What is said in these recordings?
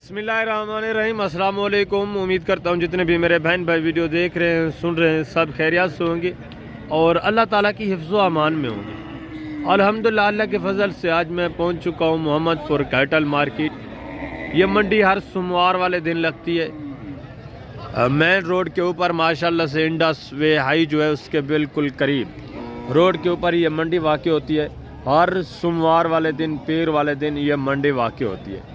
बिस्मिल्लाहिर्रहमानिर्रहीम। अस्सलाम वालेकुम। उम्मीद करता हूँ जितने भी मेरे बहन भाई वीडियो देख रहे हैं, सुन रहे हैं, सब खैरियत से होंगे और अल्लाह ताला की हिफ्ज़ व अमान में होंगे। अल्हम्दुलिल्लाह, अल्लाह के फजल से आज मैं पहुँच चुका हूँ मोहम्मदपुर कैटल मार्केट। ये मंडी हर सोमवार वाले दिन लगती है। मेन रोड के ऊपर माशाल्लाह से इंडस वे हाई जो है उसके बिल्कुल करीब रोड के ऊपर ये मंडी वाक़ई होती है। हर सोमवार वाले दिन, पीर वाले दिन ये मंडी वाक़ई होती है।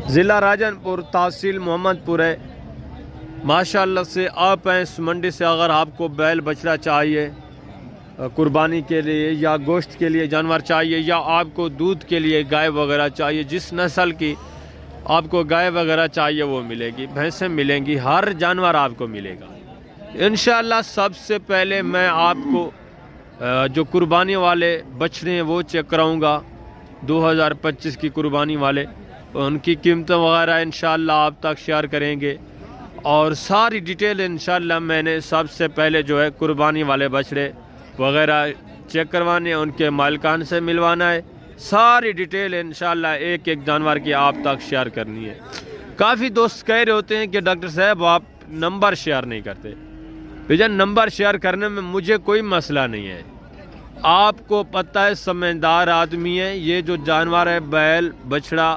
ज़िला राजनपुर, तहसील मोहम्मदपुर है। माशाल्लाह से आप हैं इस मंडी से। अगर आपको बैल बछड़ा चाहिए कुर्बानी के लिए या गोश्त के लिए जानवर चाहिए या आपको दूध के लिए गाय वगैरह चाहिए, जिस नस्ल की आपको गाय वगैरह चाहिए वो मिलेगी, भैंसें मिलेंगी, हर जानवर आपको मिलेगा इंशाअल्लाह। सबसे पहले मैं आपको जो कुर्बानी वाले बछड़े हैं वो चेक कराऊंगा, 2025 की कुर्बानी वाले, उनकी कीमतें वगैरह इंशाअल्लाह आप तक शेयर करेंगे और सारी डिटेल इंशाअल्लाह। मैंने सबसे पहले जो है कुर्बानी वाले बछड़े वगैरह चेक करवाने, उनके मालिकान से मिलवाना है। सारी डिटेल इंशाअल्लाह एक एक जानवर की आप तक शेयर करनी है। काफ़ी दोस्त कह रहे होते हैं कि डॉक्टर साहब आप नंबर शेयर नहीं करते। भैया, नंबर शेयर करने में मुझे कोई मसला नहीं है। आपको पता है समझदार आदमी है, ये जो जानवर है बैल बछड़ा,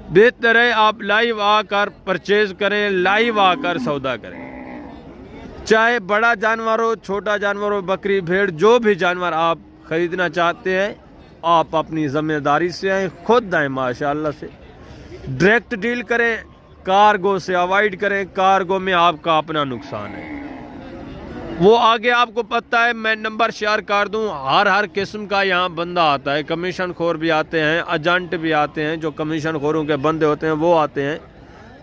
बेहतर है आप लाइव आकर परचेज करें, लाइव आकर सौदा करें। चाहे बड़ा जानवर हो, छोटा जानवर हो, बकरी भेड़, जो भी जानवर आप ख़रीदना चाहते हैं आप अपनी ज़िम्मेदारी से आएँ, खुद आएँ माशाल्लाह से। डायरेक्ट डील करें, कार्गो से अवॉइड करें। कार्गो में आपका अपना नुकसान है, वो आगे आपको पता है। मैं नंबर शेयर कर दूं, हर किस्म का यहाँ बंदा आता है। कमीशन खोर भी आते हैं, एजेंट भी आते हैं, जो कमीशन खोरों के बंदे होते हैं वो आते हैं।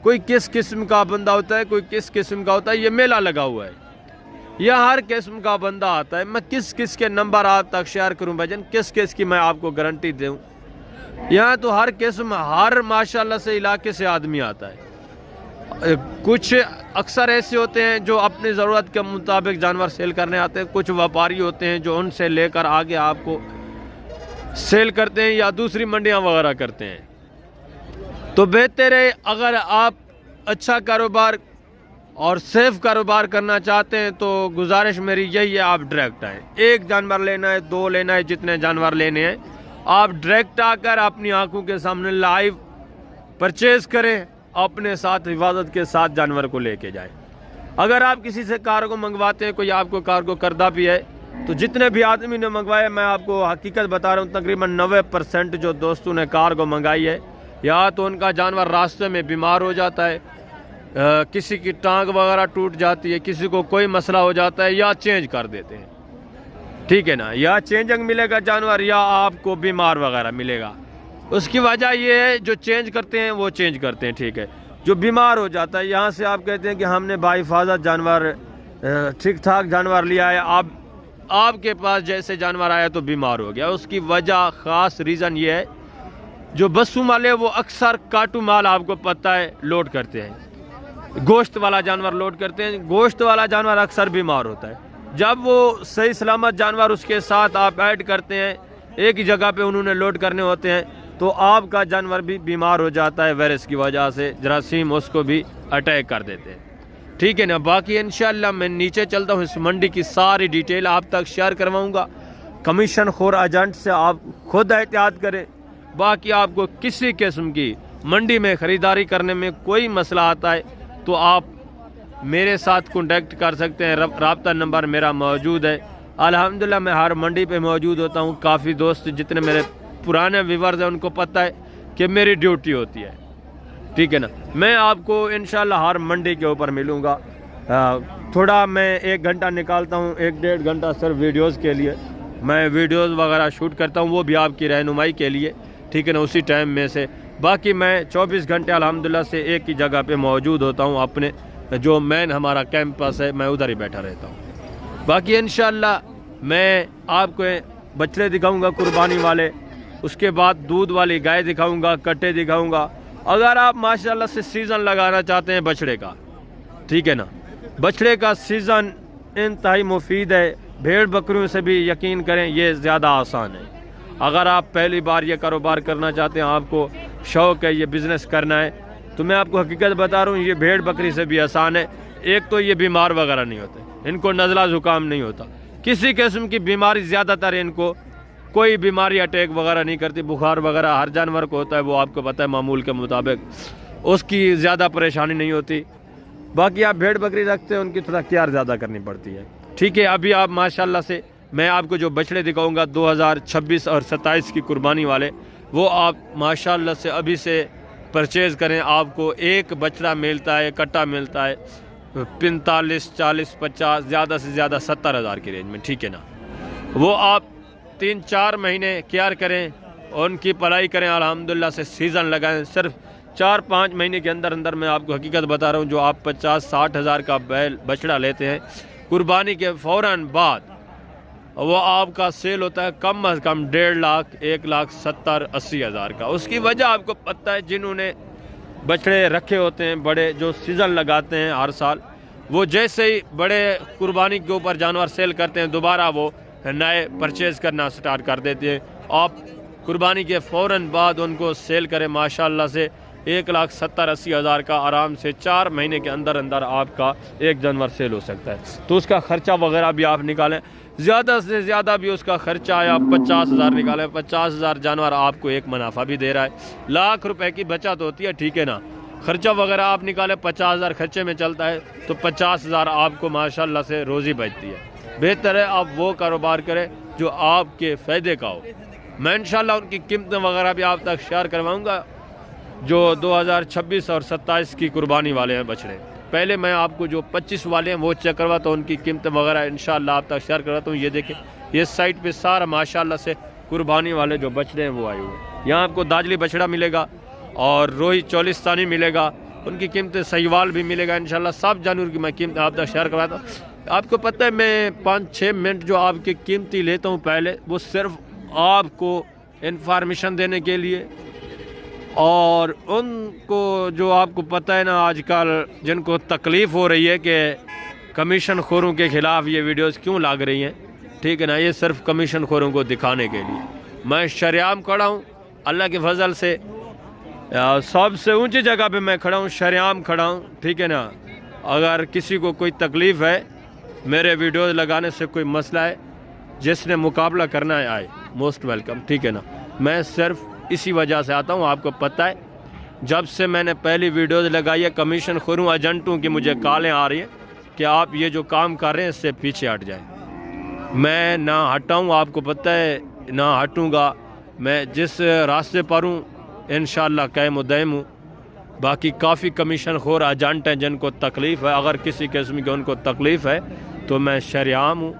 कोई किस किस्म का बंदा होता है, कोई किस किस्म का होता है। ये मेला लगा हुआ है, यह हर किस्म का बंदा आता है। मैं किस किस के नंबर आप तक शेयर करूँ भाईजान, किस किस की मैं आपको गारंटी दूँ। यहाँ तो हर किस्म, हर माशाल्लाह से इलाके से आदमी आता है। कुछ अक्सर ऐसे होते हैं जो अपनी ज़रूरत के मुताबिक जानवर सेल करने आते हैं। कुछ व्यापारी होते हैं जो उनसे लेकर आगे आपको सेल करते हैं या दूसरी मंडियां वगैरह करते हैं। तो बेहतर है, अगर आप अच्छा कारोबार और सेफ कारोबार करना चाहते हैं तो गुजारिश मेरी यही है, आप डायरेक्ट आएँ। एक जानवर लेना है, दो लेना है, जितने जानवर लेने हैं आप डायरेक्ट आकर अपनी आंखों के सामने लाइव परचेज करें, अपने साथ हिफाजत के साथ जानवर को लेके जाए। अगर आप किसी से कार्गो मंगवाते हैं, कोई आपको कार्गो करदा भी है, तो जितने भी आदमी ने मंगवाया, मैं आपको हकीकत बता रहा हूँ, तकरीबन 90% जो दोस्तों ने कार्गो मंगाई है, या तो उनका जानवर रास्ते में बीमार हो जाता है, किसी की टांग वगैरह टूट जाती है, किसी को कोई मसला हो जाता है, या चेंज कर देते हैं, ठीक है ना, या चेंजिंग मिलेगा जानवर या आपको बीमार वगैरह मिलेगा। उसकी वजह ये है, जो चेंज करते हैं वो चेंज करते हैं, ठीक है। जो बीमार हो जाता है, यहाँ से आप कहते हैं कि हमने बाहिफाजत जानवर, ठीक ठाक जानवर लिया है, आपके पास जैसे जानवर आया तो बीमार हो गया। उसकी वजह ख़ास रीज़न ये है, जो बसों वाले वो अक्सर काटू माल आपको पता है लोड करते हैं, गोश्त वाला जानवर लोड करते हैं। गोश्त वाला जानवर अक्सर बीमार होता है। जब वो सही सलामत जानवर उसके साथ आप ऐड करते हैं, एक ही जगह पे उन्होंने लोड करने होते हैं, तो आपका जानवर भी बीमार हो जाता है। वायरस की वजह से जरासीम उसको भी अटैक कर देते हैं, ठीक है ना। बाकी इंशाल्लाह मैं नीचे चलता हूँ, इस मंडी की सारी डिटेल आप तक शेयर करवाऊँगा। कमीशन खोर एजेंट से आप खुद एहतियात करें। बाकी आपको किसी किस्म की मंडी में ख़रीदारी करने में कोई मसला आता है तो आप मेरे साथ कॉन्टेक्ट कर सकते हैं। राब्ता नंबर मेरा मौजूद है। अल्हम्दुलिल्लाह मैं हर मंडी पे मौजूद होता हूँ। काफ़ी दोस्त जितने मेरे पुराने व्यूवर्स हैं उनको पता है कि मेरी ड्यूटी होती है, ठीक है ना। मैं आपको इंशाल्लाह हर मंडी के ऊपर मिलूँगा। थोड़ा मैं 1 घंटा निकालता हूँ, 1-1.5 घंटा सिर्फ वीडियोज़ के लिए। मैं वीडियोज़ वगैरह शूट करता हूँ, वो भी आपकी रहनुमाई के लिए, ठीक है ना, उसी टाइम में से। बाकी मैं 24 घंटे अल्हम्दुलिल्लाह से एक ही जगह पे मौजूद होता हूँ। अपने जो मेन हमारा कैंपस है, मैं उधर ही बैठा रहता हूँ। बाकी इंशाल्लाह मैं आपको बछड़े दिखाऊँगा कुर्बानी वाले, उसके बाद दूध वाली गाय दिखाऊंगा, कट्टे दिखाऊंगा। अगर आप माशाल्लाह से सीज़न लगाना चाहते हैं बछड़े का, ठीक है ना, बछड़े का सीज़न इंतहाई मुफीद है। भेड़ बकरियों से भी यकीन करें ये ज़्यादा आसान है। अगर आप पहली बार ये कारोबार करना चाहते हैं, आपको शौक़ है ये बिज़नेस करना है, तो मैं आपको हकीकत बता रहा हूँ, ये भेड़ बकरी से भी आसान है। एक तो ये बीमार वगैरह नहीं होते, इनको नज़ला ज़ुकाम नहीं होता, किसी किस्म की बीमारी, ज़्यादातर इनको कोई बीमारी अटैक वगैरह नहीं करती। बुखार वगैरह हर जानवर को होता है, वो आपको पता है मामूल के मुताबिक, उसकी ज़्यादा परेशानी नहीं होती। बाकी आप भेड़ बकरी रखते हैं, उनकी थोड़ा केयर ज़्यादा करनी पड़ती है। ठीक है, अभी आप माशाल्लाह से मैं आपको जो बछड़े दिखाऊंगा 2026 और 27 की कुर्बानी वाले, वो आप माशाल्लाह से अभी से परचेज़ करें। आपको एक बछड़ा मिलता है, कट्टा मिलता है 45, 40, 50, ज़्यादा से ज़्यादा 70,000 की रेंज में। ठीक है ना, वो आप 3-4 महीने केयर करें, उनकी पढ़ाई करें, अल्हम्दुलिल्लाह से सीज़न लगाएं। सिर्फ 4-5 महीने के अंदर अंदर मैं आपको हकीकत बता रहा हूँ, जो आप 50-60 हज़ार का बैल बछड़ा लेते हैं कुर्बानी के फ़ौरन बाद, वो आपका सेल होता है कम अज़ कम 1.5 लाख, 1,70,80 हज़ार का। उसकी वजह आपको पता है, जिन्होंने बछड़े रखे होते हैं बड़े, जो सीज़न लगाते हैं हर साल, वो जैसे ही बड़े कुर्बानी के ऊपर जानवर सेल करते हैं, दोबारा वो नए परचेज़ करना स्टार्ट कर देते हैं। आप कुर्बानी के फ़ौरन बाद उनको सेल करें, माशाल्लाह से 1,70,80 हज़ार का आराम से 4 महीने के अंदर अंदर आपका एक जानवर सेल हो सकता है। तो उसका ख़र्चा वगैरह भी आप निकालें, ज़्यादा से ज़्यादा भी उसका ख़र्चा है, आप 50,000 निकालें, 50,000 जानवर आपको एक मुनाफा भी दे रहा है, लाख रुपए की बचत होती है। ठीक है ना, ख़र्चा वगैरह आप निकालें, 50,000 खर्चे में चलता है, तो 50,000 आपको माशाल्लाह से रोज़ी बचती है। बेहतर है आप वो कारोबार करें जो आपके फ़ायदे का हो। मैं इंशाल्लाह उनकी कीमतें वगैरह भी आप तक शेयर करवाऊँगा, जो 2026 और 27 की कुर्बानी वाले हैं बछड़े। पहले मैं आपको जो 25 वाले हैं वो चेक करवाता हूँ, उनकी कीमतें वगैरह इंशाल्लाह आप तक शेयर करवाता हूँ। ये देखें, ये साइड पे सारा माशाल्लाह से कुर्बानी वाले जो बछड़े हैं वो आए हुए हैं। यहाँ आपको दाजली बछड़ा मिलेगा और रोही चोलिस्तानी मिलेगा, उनकी कीमतें, सहीवाल भी मिलेगा इंशाल्लाह। सब जानवर की मैं कीमतें आप तक शेयर करवाता हूँ। आपको पता है, मैं 5-6 मिनट जो आपकी कीमती लेता हूँ पहले, वो सिर्फ आपको इन्फॉर्मेशन देने के लिए, और उनको जो आपको पता है ना आजकल जिनको तकलीफ़ हो रही है कि कमीशन खोरों के ख़िलाफ़ ये वीडियोस क्यों लाग रही हैं। ठीक है ना, ये सिर्फ कमीशन खोरों को दिखाने के लिए। मैं शरेआम खड़ा हूँ, अल्लाह के फजल से सबसे ऊंची जगह पे मैं खड़ा हूँ, शरेआम खड़ा हूँ। ठीक है ना, अगर किसी को कोई तकलीफ़ है, मेरे वीडियोस लगाने से कोई मसला है, जिसने मुकाबला करना है आए, मोस्ट वेलकम। ठीक है ना, मैं सिर्फ इसी वजह से आता हूँ। आपको पता है, जब से मैंने पहली वीडियोस लगाई है, कमीशन खोरों एजेंटों की मुझे कॉलें आ रही हैं कि आप ये जो काम कर रहे हैं इससे पीछे हट जाए। मैं ना हटाऊँ, आपको पता है ना हटूँगा। मैं जिस रास्ते पर हूँ इंशाअल्लाह कायम दायम हूँ। बाकी काफ़ी कमीशन खोर एजेंट हैं जिनको तकलीफ़ है, अगर किसी किस्म की उनको तकलीफ़ है तो मैं शरेआम हूँ,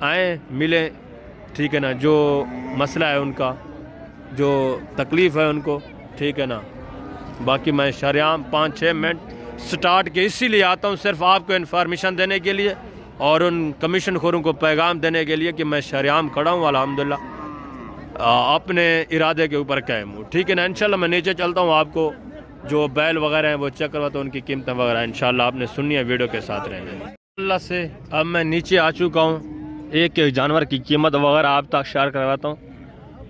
आएँ मिलें। ठीक है ना, जो मसला है उनका, जो तकलीफ़ है उनको, ठीक है ना। बाकी मैं शरेआम 5-6 मिनट स्टार्ट के इसीलिए आता हूँ, सिर्फ आपको इन्फॉर्मेशन देने के लिए और उन कमीशन खोरों को पैगाम देने के लिए कि मैं शरेआम खड़ा हूँ, अल्हम्दुलिल्लाह अपने इरादे के ऊपर कायम हूँ। ठीक है ना, इंशाल्लाह मैं नीचे चलता हूँ, आपको जो बैल वगैरह हैं वो चेक करवाता हूँ, उनकी कीमतें वगैरह इंशाल्लाह आपने सुननी है, वीडियो के साथ रहेंगे। अल्लाह से अब मैं नीचे आ चुका हूँ, एक एक जानवर की कीमत वगैरह आप तक शेयर करवाता हूँ।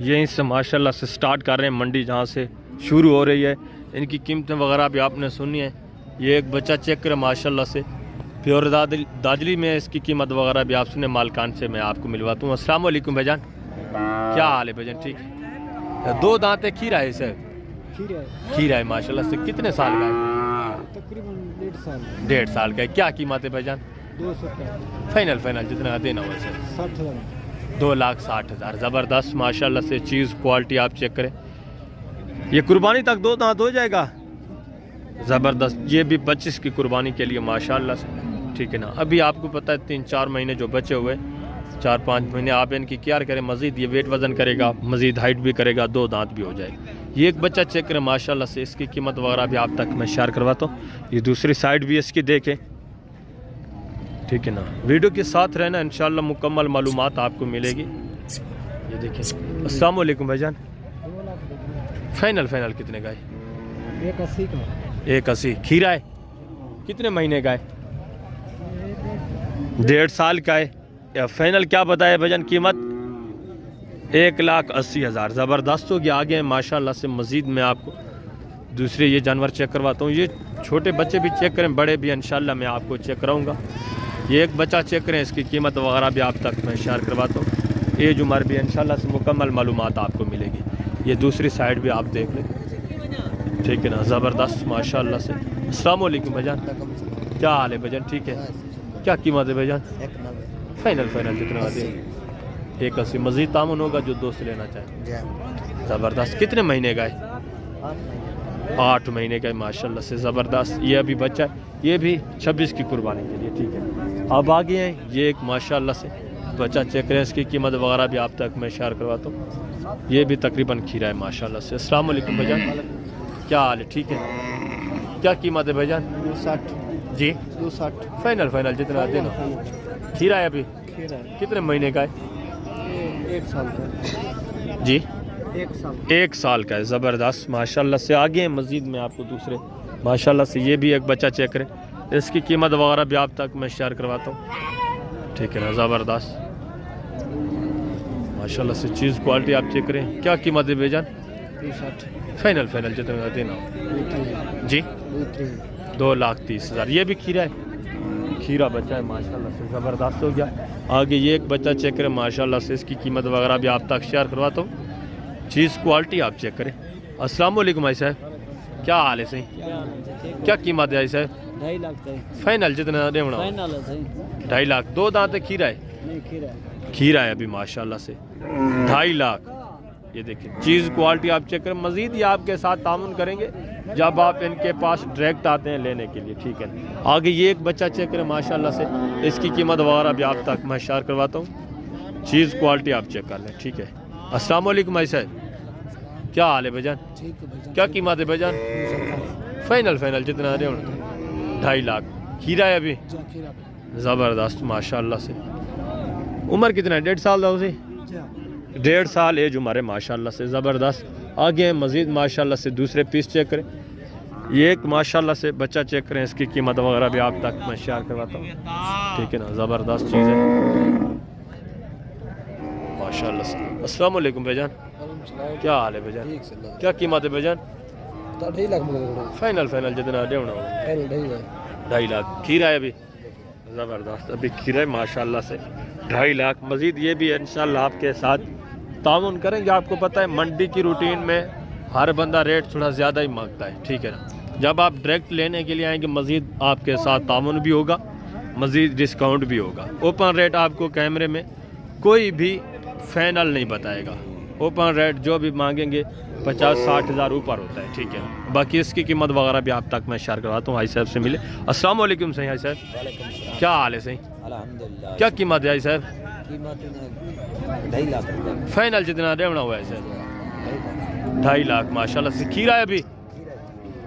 यहीं से माशाल्लाह से स्टार्ट कर रहे हैं, मंडी जहाँ से शुरू हो रही है, इनकी कीमतें वगैरह भी आपने सुनी है। ये एक बच्चा चेक करें माशाल्लाह से, प्योर दाजली में इसकी कीमत वगैरह भी आप सुने, मालकान से मैं आपको मिलवाता हूँ। अस्सलाम वालेकुम भाईजान, क्या हाल है भाईजान? ठीक है। 2 दांत है, खीरा है सर? खीरा है माशाल्लाह से। कितने साल का है? तकरीबन 1.5 साल। 1.5 साल का है। क्या कीमत है भाईजान? 270। फाइनल जितना देना हुआ सर? 60,000। 2,60,000। ज़बरदस्त माशाल्लाह से चीज़, क्वालिटी आप चेक करें। ये कुर्बानी तक 2 दांत हो जाएगा, ज़बरदस्त। ये भी 25 की कुर्बानी के लिए माशाल्लाह से। ठीक है ना, अभी आपको पता है 3-4 महीने जो बचे हुए, 4-5 महीने आप इनकी केयर करें, मज़ीद ये वेट वज़न करेगा, मज़ीद हाइट भी करेगा, 2 दांत भी हो जाएगी। ये एक बच्चा चेक करें माशाल्लाह से, इसकी कीमत वगैरह भी आप तक मैं शेयर करवाता हूँ। ये दूसरी साइड भी इसकी देखें। ठीक है ना, वीडियो के साथ रहना, इंशाल्लाह मुकम्मल मालूमात आपको मिलेगी। ये देखें। अस्सलाम वालेकुम भाईजान, फाइनल कितने का है? 180 का। 180। खीरा है? कितने महीने का है? 1.5 साल का है। या फाइनल क्या बताया भाईजान कीमत? 1,80,000 ज़बरदस्त हो गया। आगे माशाल्लाह से मज़ीद मैं आपको दूसरे ये जानवर चेक करवाता हूँ। ये छोटे बच्चे भी चेक करें, बड़े भी इंशाल्लाह मैं आपको चेक कराऊँगा। ये एक बच्चा चेक करें, इसकी कीमत वगैरह भी आप तक मैं शेयर करवाता हूँ। एज उम्र भी इंशाल्लाह से मुकम्मल मालूमात आपको मिलेगी। ये दूसरी साइड भी आप देख लें, ठीक है ना, ज़बरदस्त माशाल्लाह से। अस्सलाम वालेकुम भाईजान, क्या हाल है भाईजान? ठीक है, क्या कीमत है भाईजान? फाइनल जितना दे 1,80। मज़ीद तामुन होगा जो दोस्त लेना चाहे। ज़बरदस्त। कितने महीने का है? 8 महीने का है माशाल्लाह से, ज़बरदस्त। ये अभी बच्चा, ये भी 26 की कुर्बानी के लिए, ठीक है। अब आगे हैं ये एक माशाल्लाह से बच्चा चेक करें, इसकी कीमत वगैरह भी आप तक मैं शेयर करवाता हूँ। ये भी तकरीबन खीरा है माशाल्लाह से। अस्सलाम वालेकुम भाईजान, क्या हाल है? ठीक है, क्या कीमत है भाईजान? 260 जी, 260 फाइनल जितना देना। खीरा है अभी, कितने महीने का है? 1 साल का जी, 1 साल का है। ज़बरदस्त माशाल्लाह से। आगे हैं मज़ीद में आपको दूसरे माशाल्लाह से, ये भी एक बच्चा चेक करें, इसकी कीमत वगैरह भी आप तक मैं शेयर करवाता हूँ, ठीक है ना। ज़बरदस्त माशाल्लाह से, चीज़ क्वालिटी आप चेक करें। क्या कीमत है भाईजान? 260 फाइनल जितना देना जी, 2,30,000। ये भी खीरा है, खीरा बच्चा है माशाल्लाह से, ज़बरदस्त हो गया। आगे ये एक बच्चा चेक करें माशाल्लाह से, इसकी कीमत वगैरह भी आप तक शेयर करवाता हूँ। चीज़ क्वालिटी आप चेक करें। अस्सलाम वालेकुम भाई साहब, क्या हाल है? सही, क्या कीमत है भाई साहब? 2.5 लाख फाइनल जितना देना? 2.5 लाख। 2 दांत खीरा है, खीरा है अभी माशाल्लाह से, 2.5 लाख। ये देखिए, चीज़ क्वालिटी आप चेक करें। मज़ीद ये आपके साथ तामुन करेंगे जब आप इनके पास डायरेक्ट आते हैं लेने के लिए, ठीक है। आगे ये एक बच्चा चेक करें माशाल्लाह से, इसकी कीमत वगैरह भी आप तक मैं शेयर करवाता हूँ। चीज़ क्वालिटी आप चेक कर लें, ठीक है। अस्सलाम वालेकुम भाई साहब, क्या हाल है भाईजान? क्या कीमत है भाईजान? फाइनल जितना दे? 2.5 लाख। खीरा है अभी, ज़बरदस्त माशाल्लाह से। उम्र कितना है? 1.5 साल था उसे, 1.5 साल एज उम्र है माशाल्लाह से, ज़बरदस्त। आगे मज़ीद माशाल्लाह से दूसरे पीस चेक करें। ये एक माशाल्लाह से बच्चा चेक करें, इसकी कीमत वगैरह भी आप तक मैं शेयर करवाता हूँ, ठीक है ना। ज़बरदस्त चीज़ है माशाल्लाह से। अस्सलाम वालेकुम भाईजान, क्या हाल है भाईजान? क्या कीमत है भाईजान? 2.5 लाख फाइनल जितना देना? 2.5 लाख। खीरा है अभी, ज़बरदस्त अभी खीरा है माशाल्लाह से, 2.5 लाख। मज़ीद ये भी इंशाल्लाह आपके साथ तामुन करेंगे। आपको पता है मंडी की रूटीन में हर बंदा रेट थोड़ा ज़्यादा ही मांगता है, ठीक है ना। जब आप डायरेक्ट लेने के लिए आएंगे मज़ीद आपके साथ तामुन भी होगा, मज़ीद डिस्काउंट भी होगा। ओपन रेट आपको कैमरे में कोई भी फाइनल नहीं बताएगा। ओपन रेट जो भी मांगेंगे 50-60 हज़ार ऊपर होता है, ठीक है। बाकी इसकी कीमत वगैरह भी आप तक मैं शेयर करवाता हूँ। भाई साहब से मिले। अस्सलाम वालेकुम सही भाई साहब, क्या हाल है? सही, अल्हम्दुलिल्लाह। क्या कीमत है भाई साहब? कीमत 2.5 लाख फाइनल जितना देना हुआ है सर? 2.5 लाख माशाल्लाह से। खीरा है अभी,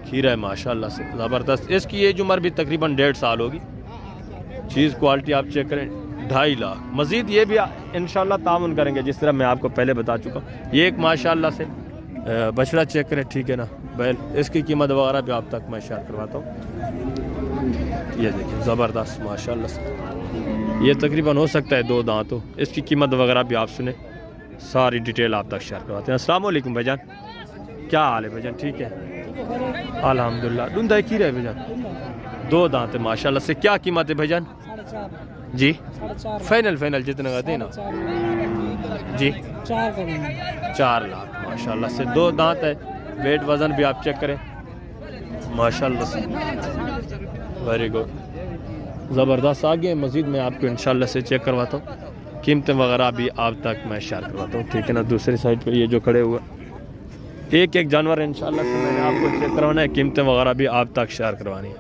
खीरा है माशाल्लाह से, ज़बरदस्त। इसकी एज उम्र भी तकरीबन 1.5 साल होगी। चीज़ क्वालिटी आप चेक करें, 2.5 लाख। मज़ीद ये भी इंशाल्लाह तामुन करेंगे जिस तरह मैं आपको पहले बता चुका हूँ। ये एक माशाल्लाह से बछड़ा चेक करें, ठीक है ना, बैल। इसकी कीमत वगैरह भी आप तक मैं शेयर करवाता हूँ। ये देखिए ज़बरदस्त माशाल्लाह से, ये तकरीबन हो सकता है 2 दांत हो। इसकी कीमत वगैरह भी आप सुने, सारी डिटेल आप तक शेयर करवाते हैं। अस्सलाम वालेकुम भाईजान, क्या हाल है भाईजान? ठीक है अल्हम्दुलिल्लाह। दूध खीरा है भाईजान, 2 दांत है माशाल्लाह से। क्या कीमत है भाईजान? जी, फाइनल जितना का देना जी? 4 लाख माशाल्लाह से। 2 दांत है, वेट वज़न भी आप चेक करें माशाल्लाह से, वेरी गुड, ज़बरदस्त। आगे मज़ीद मैं आपको इंशाल्लाह से चेक करवाता हूँ, कीमतें वगैरह भी आप तक मैं शेयर करवाता हूँ, ठीक है ना। दूसरी साइड पे ये जो खड़े हुए एक जानवर इंशाल्लाह से मैंने आपको चेक करवाना है, कीमतें वगैरह भी आप तक शेयर करवानी है।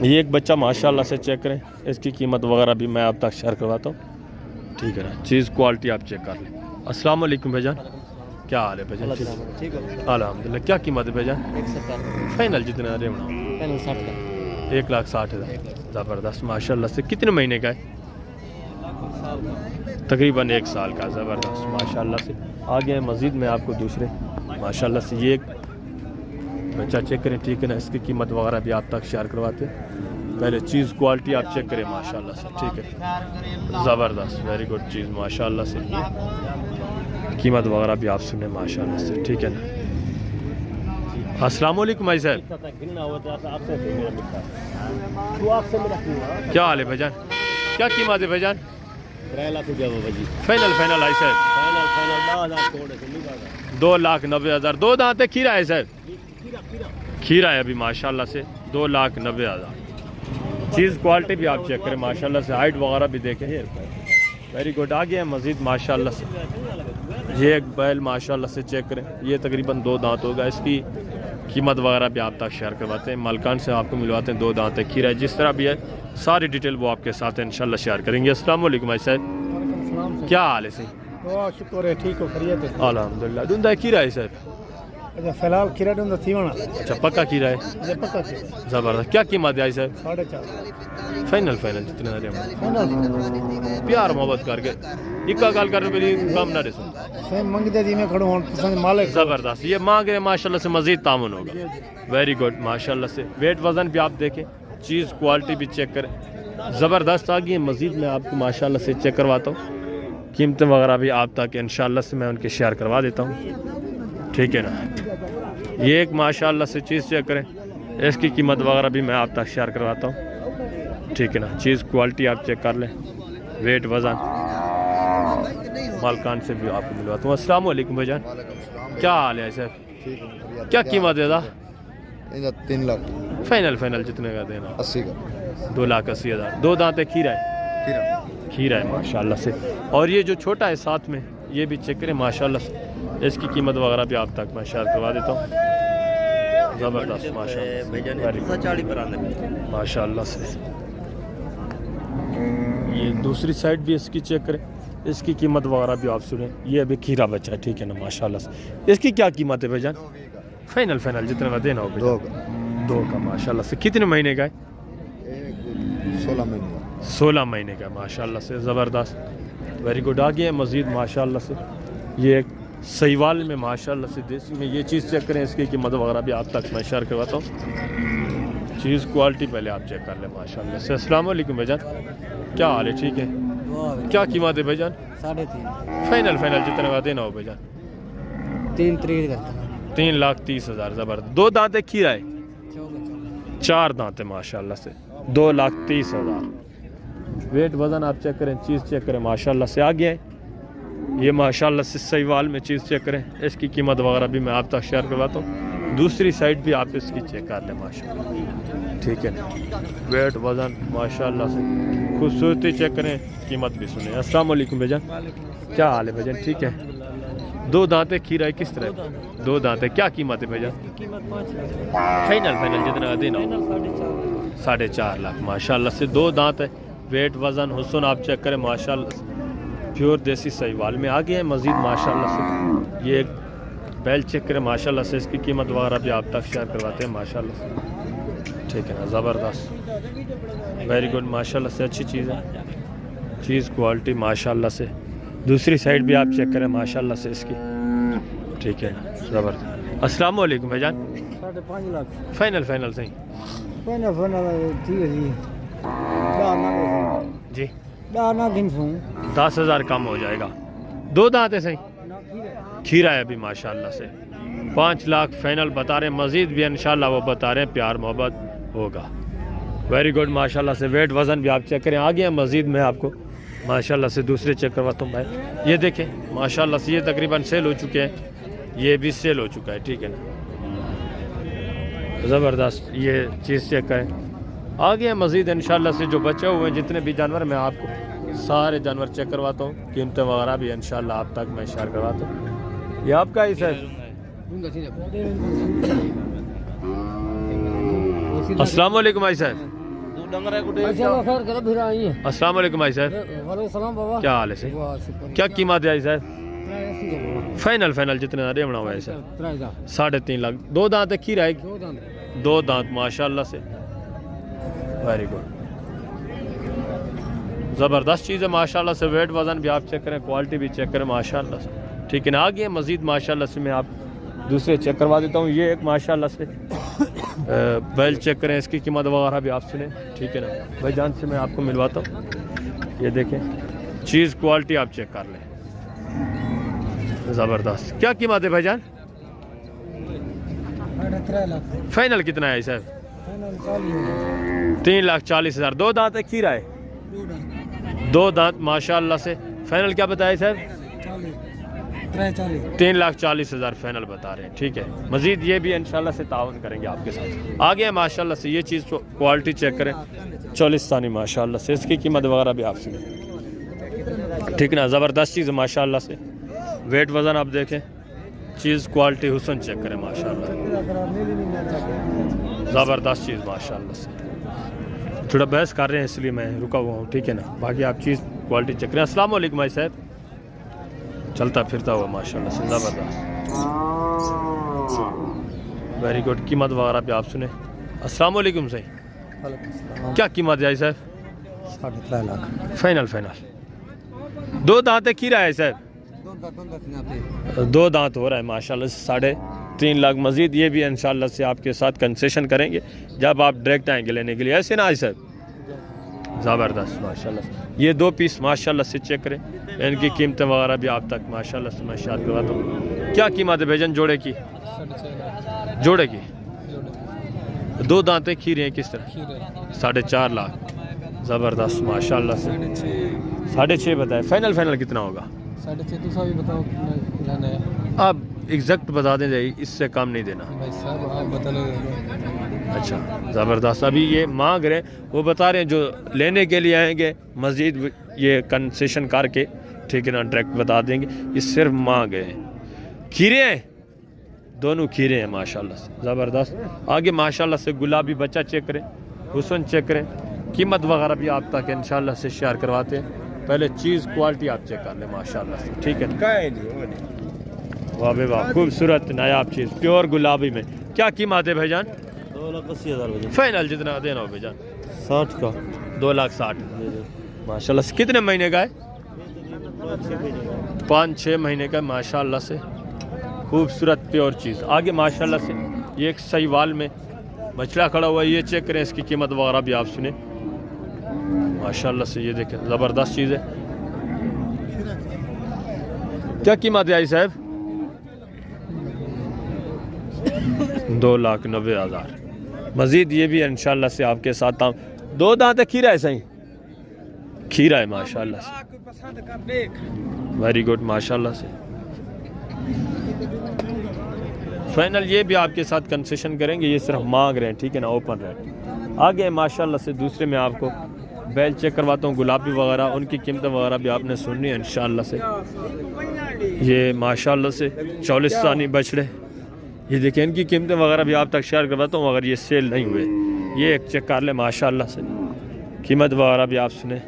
ये एक बच्चा माशाल्लाह से चेक करें, इसकी कीमत वगैरह भी मैं आप तक शेयर करवाता हूँ, ठीक है ना। चीज़ क्वालिटी आप चेक कर लें। अस्सलाम वालेकुम भाईजान, क्या हाल है भाईजान? ठीक है अल्हम्दुलिल्लाह। क्या कीमत है भाईजान? 170 फाइनल जितना दे बनाओ? 1,60,000। ज़बरदस्त माशाल्लाह से। कितने महीने का है? तकरीबन 1 साल का, ज़बरदस्त माशाल्लाह से। आगे मज़ीद में आपको दूसरे माशाल्लाह से ये एक बच्चा चेक करें, ठीक है ना। इसकी कीमत वगैरह भी आप तक शेयर करवाते हैं। पहले चीज़ क्वालिटी आप चेक करें माशाल्लाह से, ठीक है, ज़बरदस्त, वेरी गुड चीज़ माशाल्लाह से। कीमत वगैरह भी आप सुने माशाल्लाह से, ठीक है ना। अस्सलाम वालेकुम भाई साहब, क्या हाल है भाईजान, क्या कीमत है भाईजान? 3 लाख रुपया बाबा जी। फाइनल फाइनल आई साहब, फाइनल 2,90,000। 2 दांत है, खीरा है साहब, खीरा है अभी माशाल्लाह से, 2,90,000। चीज़ क्वालिटी भी आप चेक करें माशाल्लाह से, हाइट वगैरह भी देखें, वेरी गुड। आगे है मज़ीद माशाल्लाह से, ये एक बैल माशाल्लाह से चेक करें, ये तकरीबन 2 दांत होगा। इसकी कीमत वगैरह भी आप तक शेयर करवाते हैं, मालकान से आपको मिलवाते हैं। 2 दांत है, खीरा है, जिस तरह भी है सारी डिटेल वो आपके साथ इंशाल्लाह शेयर करेंगे। अस्सलाम वालेकुम भाई साहब, क्या हाल है सही? शुक्र है, ठीक हो, खैरियत है। अल्हम्दुलिल्लाह। दूंदा खीरा है साहब? अच्छा, फिलहाल खीरा दूंदा सीवण। अच्छा, पक्का खीरा है, ये पक्का खीरा ज़बरदस्त। क्या कीमत है साहब? 4.5 फाइनल फाइनल जितने फाइनल प्यार मोहब्बत करके इक्का गाल कर मेरी कम ना रेसो, सही मंगदे दी में खड़ो हूं, पसंद मालिक ज़बरदस्त। ये मांग रहे माशाल्लाह से, मज़ीद तामुन होगा, वेरी गुड माशाल्लाह से। वेट वज़न भी आप देखें, चीज़ क्वालिटी भी चेक करें, ज़बरदस्त आ गई है। मज़ीद मैं आपको माशाल्लाह से चेक करवाता हूँ, कीमतें वगैरह भी आप तक इंशाल्लाह से मैं उनके शेयर करवा देता हूँ, ठीक है ना। ये एक माशाल्लाह से चीज़ चेक करें, इसकी कीमत वगैरह भी मैं आप तक शेयर करवाता हूँ, ठीक है ना। चीज़ क्वालिटी आप चेक कर लें, वेट वज़न मालकान से भी आपको मिलवाता हूँ। अस्सलाम वालेकुम भाईजान, क्या हाल है सर? क्या कीमत है दा? 3 लाख फाइनल फाइनल जितने का देना? 80 का। 2,80,000। 2 दांत है, खीरा है, खीरा है माशाल्लाह से। और ये जो छोटा है साथ में, ये भी चेक करें माशाल्लाह से, इसकी कीमत वगैरह भी आप तक मैं शेयर करवा देता हूँ, ज़बरदस्त माशाल्लाह से। ये दूसरी साइड भी इसकी चेक करें, इसकी कीमत वगैरह भी आप सुने। ये अभी खीरा बच्चा है, ठीक है ना माशाल्लाह से। इसकी क्या कीमत है भाईजान? फाइनल फाइनल जितने का देना हो भाईजान? 2 का माशाल्लाह से। कितने महीने का है? 16 महीने 16 महीने का माशाल्लाह से, ज़बरदस्त, वेरी गुड। आगे है मज़ीद माशाल्लाह से, ये एक सहीवाल में माशाल्लाह से देसी में ये चीज़ चेक करें, इसकी कीमत वगैरह भी आप तक मैं शेयर करवाता हूँ। चीज़ क्वालिटी पहले आप चेक कर लें माशाल्लाह से। अस्सलाम वालेकुम भाईजान, क्या हाल है, ठीक है, क्या कीमत है भाईजान? 3.5 फाइनल फाइनल जितने का देना हो भाईजान? 3,30,000। ज़बरदस्त। 2 दांत है, खीरा है, 4 दांत है माशाल्लाह से, 2,30,000। वेट वज़न आप चेक करें, चीज़ चेक करें माशाल्लाह से। आगे है ये माशाल्लाह से सहीवाल में, चीज़ चेक करें, इसकी कीमत वगैरह भी मैं आप तक शेयर करवाता हूँ। दूसरी साइड भी आप इसकी चेक कर लें माशाल्लाह, ठीक है ना। वेट वज़न माशाल्लाह से, खूबसूरती चेक करें, कीमत भी सुने। अस्सलाम वालेकुम भाईजान, क्या हाल है भाईजान, ठीक है? 2 दांत है, खीरा है, किस तरह? 2 दांत है, क्या कीमत है भाईजान? फाइनल फाइनल जितना देना हो? 4.5 लाख माशाल्लाह से। 2 दांत है, वेट वज़न हुस्न आप चेक करें माशाल्लाह, प्योर देसी सहीवाल में। आगे है मज़ीद माशाल्लाह से, ये एक बैल चेक करें माशाल्लाह से, इसकी कीमत वगैरह भी आप तक शेयर करवाते हैं माशाल्लाह से, ठीक है ना, ज़बरदस्त, वेरी गुड माशाल्लाह से। अच्छी चीज़ है, चीज़ क्वालिटी माशाल्लाह से। दूसरी साइड भी आप चेक करें माशाल्लाह से इसकी, ठीक है ना, ज़बरदस्त। अस्सलाम वालेकुम भाईजान, 5.5 लाख फाइनल फाइनल सही फाइनल ठीक है जी। जी, 10,000 कम हो जाएगा। 2 दांत है सही, खीरा है अभी माशाल्लाह से। 5 लाख फाइनल बता रहे हैं, मज़ीद भी इंशाल्लाह वो बता रहे हैं, प्यार मोहब्बत होगा, वेरी गुड माशाल्लाह से। वेट वज़न भी आप चेक करें। आगे है मज़ीद मैं आपको माशाल्लाह से दूसरे चेक करवाता हूँ भाई। ये देखें माशाल्लाह से, ये तकरीबन सेल हो चुके हैं, ये भी सेल हो चुका है, ठीक है ना, ज़बरदस्त। ये चीज़ चेक करें। आगे है मज़ीद इंशाल्लाह से, जो बचे हुए हैं जितने भी जानवर, मैं आपको सारे जानवर चेक करवाता हूँ, कीमतें वगैरह भी इंशाल्लाह आप तक मैं शेयर करवाता हूँ। ये आपका ही सर? अस्सलाम वालेकुम भाई साहब, अस्सलाम वालेकुम भाई साहब, क्या हाल है सर? क्या कीमत है सर? फाइनल फाइनल जितने रेवना हुआ है सर? 3.5 लाख। 2 दांत है, खीरा है, 2 दांत माशाल्लाह से, वेरी गुड, ज़बरदस्त चीज़ है माशाल्लाह से। वेट वज़न भी आप चेक करें, क्वालिटी भी चेक करें माशाल्लाह से, ठीक है ना। आगे मज़ीद माशाल्लाह से मैं आप दूसरे चेक करवा देता हूँ। ये एक माशाल्लाह से बैल चेक करें, इसकी कीमत वगैरह भी आप सुने, ठीक है ना। भाईजान से मैं आपको मिलवाता हूँ, ये देखें चीज़ क्वालिटी आप चेक कर लें, ज़बरदस्त। क्या कीमत है भाईजान? 3 लाख फाइनल कितना है सर? 3,40,000। 2 दांत है, खीरा है 2 दांत माशाल्लाह से। फाइनल क्या बताया सर? 3,40,000 फाइनल बता रहे हैं, ठीक है। मजीद ये भी इंशाल्लाह से ताउन करेंगे आपके साथ। आगे है माशाल्लाह से, ये चीज़ क्वालिटी चेक करें, चोलिस्तानी माशाल्लाह से, इसकी कीमत वगैरह भी आप सुने, ठीक ना। ज़बरदस्त चीज़ माशाल्लाह से। वेट वज़न आप देखें, चीज़ क्वालिटी हुसन चेक करें माशाल्लाह, ज़बरदस्त चीज़ माशाल्लाह से। थोड़ा बहस कर रहे हैं इसलिए मैं रुका हुआ हूँ, ठीक है ना। बाकी आप चीज़ क्वालिटी चेक करें। अस्सलाम वालेकुम भाई साहब, चलता फिरता हुआ माशाल्लाह से, ज़बरदस्त, वेरी गुड। कीमत वगैरह पे आप सुने। अस्सलाम वालेकुम सही, क्या कीमत है सर? 3.5 लाख फाइनल। 2 दांत है, खीरा है सर? 2 दांत हो रहा है माशाल्लाह से, 3.5 लाख। मजीद ये भी इंशाल्लाह से आपके साथ कंसेशन करेंगे जब आप डायरेक्ट आएंगे लेने के लिए, ऐसे ना सर? ज़बरदस्त माशाल्लाह से। ये 2 पीस माशाल्लाह से चेक करें, इनकी कीमतें वगैरह भी आप तक माशाल्लाह से मैं शायद करवाता हूँ। क्या कीमत है भाईजान जोड़े की? 2 दांतें खीरे हैं, किस तरह? 4.5 लाख। ज़बरदस्त माशाल्लाह से। 6.5 बताए, फाइनल कितना होगा? 6.5 भी बताओ कितना है? आप एग्जैक्ट बता दें, इससे कम नहीं देना भाई साहब, आप बता लो। अच्छा, ज़बरदस्त। अभी ये मांग रहे, वो बता रहे हैं जो लेने के लिए आएंगे मज़ीद ये कंसेशन करके, ठीक है ना, डायरेक्ट बता देंगे। ये सिर्फ मांग है। खीरे हैं, दोनों खीरे हैं माशाल्लाह से, ज़बरदस्त। आगे माशाल्लाह से गुलाबी बच्चा चेक करें, हुसन चेक करें, कीमत वगैरह भी आप तक इंशाल्लाह से शेयर करवाते हैं। पहले चीज़ क्वालिटी आप चेक कर लें माशाल्लाह से, ठीक है। वाह बे वाह, खूबसूरत नायाब चीज़, प्योर गुलाबी में। क्या कीमत है भाईजान? 2,80,000 फाइनल जितना देना हो भाईजान? 60 का 2,60,000 माशाल्लाह से। कितने महीने का है? 5-6 महीने का माशाल्लाह से, खूबसूरत प्योर चीज़। आगे माशाल्लाह से ये एक सहीवाल में बछड़ा खड़ा हुआ है, ये चेक करें, इसकी कीमत वगैरह भी आप सुने माशाल्लाह से। ये देखें, ज़बरदस्त चीज़ है। क्या कीमत है आई साहब? 2,90,000। मज़ीद ये भी इंशाल्लाह से आपके साथ। 2 दांत है, खीरा है सही? खीरा है माशाल्लाह से, वेरी गुड माशाल्लाह से। फाइनल ये भी आपके साथ कंसेशन करेंगे, ये सिर्फ मांग रहे हैं, ठीक है ना, ओपन रेट। आगे माशाल्लाह से दूसरे में आपको बैल चेक करवाता हूँ, गुलाबी वगैरह, उनकी कीमतें वगैरह भी आपने सुननी है इंशाल्लाह से। ये माशाल्लाह से चौलिस्तानी बछड़े, ये देखें, इनकी कीमतें वगैरह भी आप तक शेयर करवाता हूँ अगर ये सेल नहीं हुए। ये एक चेक कर लें माशाल्लाह से, कीमत वगैरह भी आप सुने,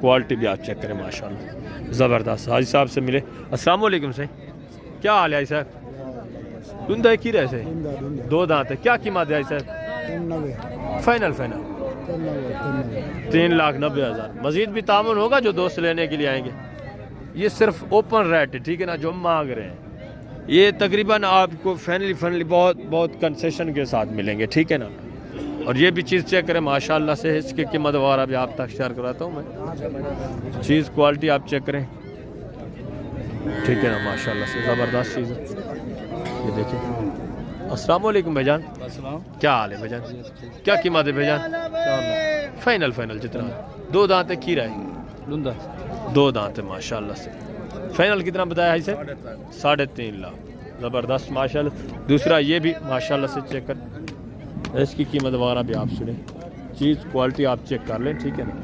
क्वालिटी भी आप चेक करें माशाल्लाह, ज़बरदस्त। हाजी साहब से मिले। अस्सलाम वालेकुम सही, क्या हाल है साहब? धुंधा है खीरा से? 2 दांत है। क्या कीमत है साहब? फाइनल 3,90,000। मज़ीद भी तामुन होगा जो दोस्त लेने के लिए आएंगे। ये सिर्फ ओपन रेट है, ठीक है ना, जो मांग रहे हैं। ये तकरीबन आपको फैनली बहुत कंसेशन के साथ मिलेंगे, ठीक है ना। और ये भी चीज़ चेक करें माशाल्लाह से, इसकी कीमत वगैरह भी आप तक शेयर कराता हूँ मैं। चीज़ क्वालिटी आप चेक करें, ठीक है ना, माशाल्लाह से ज़बरदस्त चीज़ है। ये देखिए। अस्सलाम वालेकुम भाईजान, क्या हाल है भाईजान? क्या कीमत है भाईजान? फाइनल जितना? 2 दांत है, खीरा है? 2 दांत है माशाल्लाह से। फाइनल कितना बताया है इसे? 3.5 लाख। ज़बरदस्त माशाल्लाह। दूसरा ये भी माशाल्लाह से चेक कर, इसकी कीमत वगैरह भी आप सुने, चीज़ क्वालिटी आप चेक कर लें, ठीक है ना,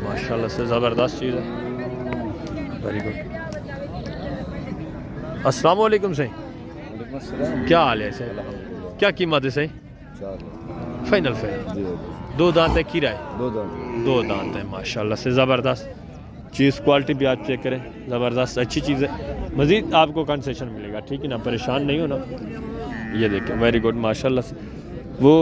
माशाल्लाह से ज़बरदस्त चीज़ है, वेरी गुड। अस्सलाम वालेकुम सही, क्या हाल है सही? क्या कीमत है सही? फाइनल 2 दांत है, खीरा है? 2 दांत है माशाल्लाह से, ज़बरदस्त चीज़ क्वालिटी भी आप चेक करें, ज़बरदस्त अच्छी चीज़ है। मज़ीद आपको कंसेशन मिलेगा, ठीक है ना, परेशान नहीं हो ना। ये देखें, वेरी गुड माशाल्लाह से। वो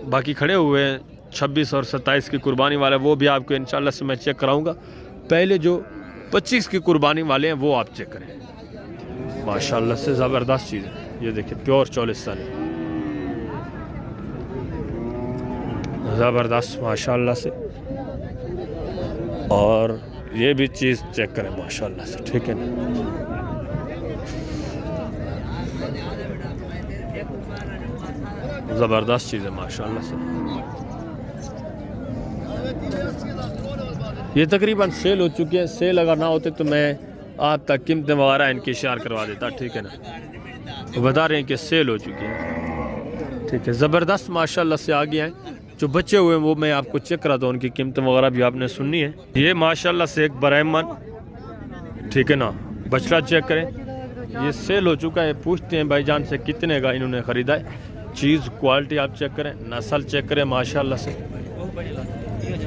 बाकी खड़े हुए हैं 26 और 27 की कुर्बानी वाले, वो भी आपको इंशाल्लाह से मैं चेक कराऊंगा। पहले जो 25 की कुर्बानी वाले हैं वो आप चेक करें माशाल्लाह से, ज़बरदस्त चीज़ है। ये देखिए, प्योर चौलिस्तानी, ज़बरदस्त माशाल्लाह से। और ये भी चीज़ चेक करें माशाल्लाह से, ठीक है ना। ज़बरदस्त चीज़ है माशाल्लाह से। ये तकरीबन सेल हो चुकी है। सेल अगर ना होते तो मैं आप तक कीमतें वगैरह इनकी शेयर करवा देता, ठीक है ना। वो बता रहे हैं कि सेल हो चुकी है, ठीक है। ज़बरदस्त माशाल्लाह से आ गया है। जो बचे हुए हैं वो मैं आपको चेक कराता हूँ, उनकी कीमतें वगैरह भी आपने सुननी है। ये माशाल्लाह से एक ब्राह्मण, ठीक है ना, बछड़ा चेक करें। ये सेल हो चुका है। पूछते हैं भाईजान से कितने का इन्होंने ख़रीदा है। चीज़ क्वालिटी आप चेक करें, नस्ल चेक करें माशाल्लाह से।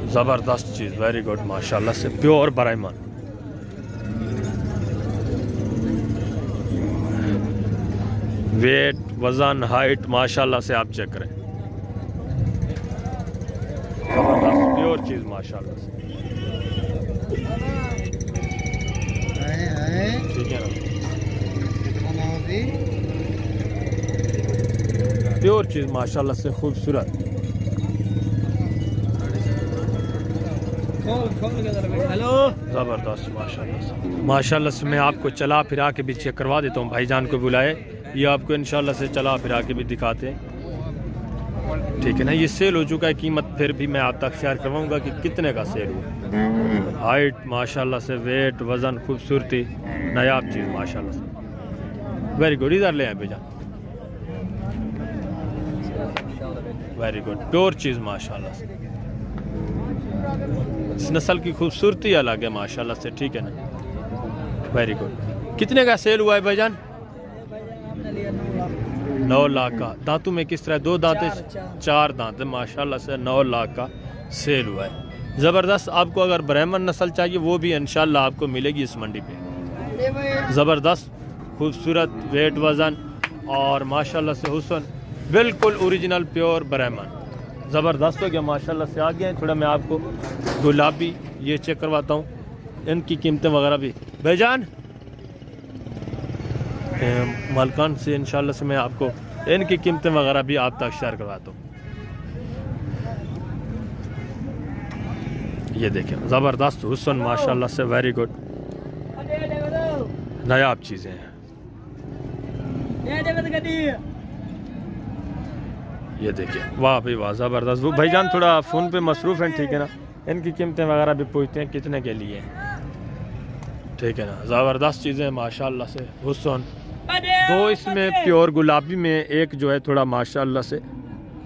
ज़बरदस्त चीज़, वेरी गुड माशाल्लाह से, प्योर ब्राह्मण। वेट, वज़न, हाइट माशाल्लाह से आप चेक करें। ज़बरदस्त प्योर चीज़ माशाल्लाह से, ठीक है ना। प्योर चीज़ माशाल्लाह से, खूबसूरत। हेलो, ज़बरदस्त माशाल्लाह से। माशाल्लाह से मैं आपको चला फिरा के भी चेक करवा देता हूँ। भाईजान को बुलाए, ये आपको इंशाल्लाह से चला फिरा के भी दिखाते हैं, ठीक है ना। ये सेल हो चुका है। कीमत फिर भी मैं आप तक शेयर करवाऊँगा कि कितने का सेल हुआ। हाइट माशाल्लाह से, वेट, वज़न, खूबसूरती, नायाब चीज़ माशाल्लाह से, वेरी गुड। इधर ले आए भाईजान, वेरी गुड, प्योर चीज़ माशाल्लाह से। इस नस्ल की खूबसूरती अलग है माशाल्लाह से, ठीक है ना। Very good. कितने का सेल हुआ है भाईजान? 9 लाख का। दांतों में किस तरह? 2 दांत, 4 दांत माशाल्लाह से। 9 लाख का सेल हुआ है। ज़बरदस्त। आपको अगर ब्राह्मण नस्ल चाहिए वो भी इंशाल्लाह आपको मिलेगी इस मंडी पे। ज़बरदस्त, खूबसूरत, वेट, वज़न और माशाल्लाह से हुस्न, बिल्कुल ओरिजिनल प्योर ब्राह्मण। ज़बरदस्त हो गया माशाल्लाह से। आ गया है। थोड़ा मैं आपको गुलाबी ये चेक करवाता हूँ, इनकी कीमतें वगैरह भी भाईजान मालकान से इंशाल्लाह से मैं आपको इनकी कीमतें वगैरह भी आप तक शेयर करवाता हूँ। ये देखें, ज़बरदस्त हुस्न माशाल्लाह से, वेरी गुड, नायाब चीज़ें हैं। ये देखिए, वाह भाई वाह, ज़बरदस्त। वो भाईजान थोड़ा फ़ोन पे मसरूफ़ हैं, ठीक है ना। इनकी कीमतें वगैरह भी पूछते हैं कितने के लिए, ठीक है ना। ज़बरदस्त चीज़ें माशाल्लाह से, हुस्न। 2 इसमें प्योर गुलाबी में, एक जो है थोड़ा माशाल्लाह से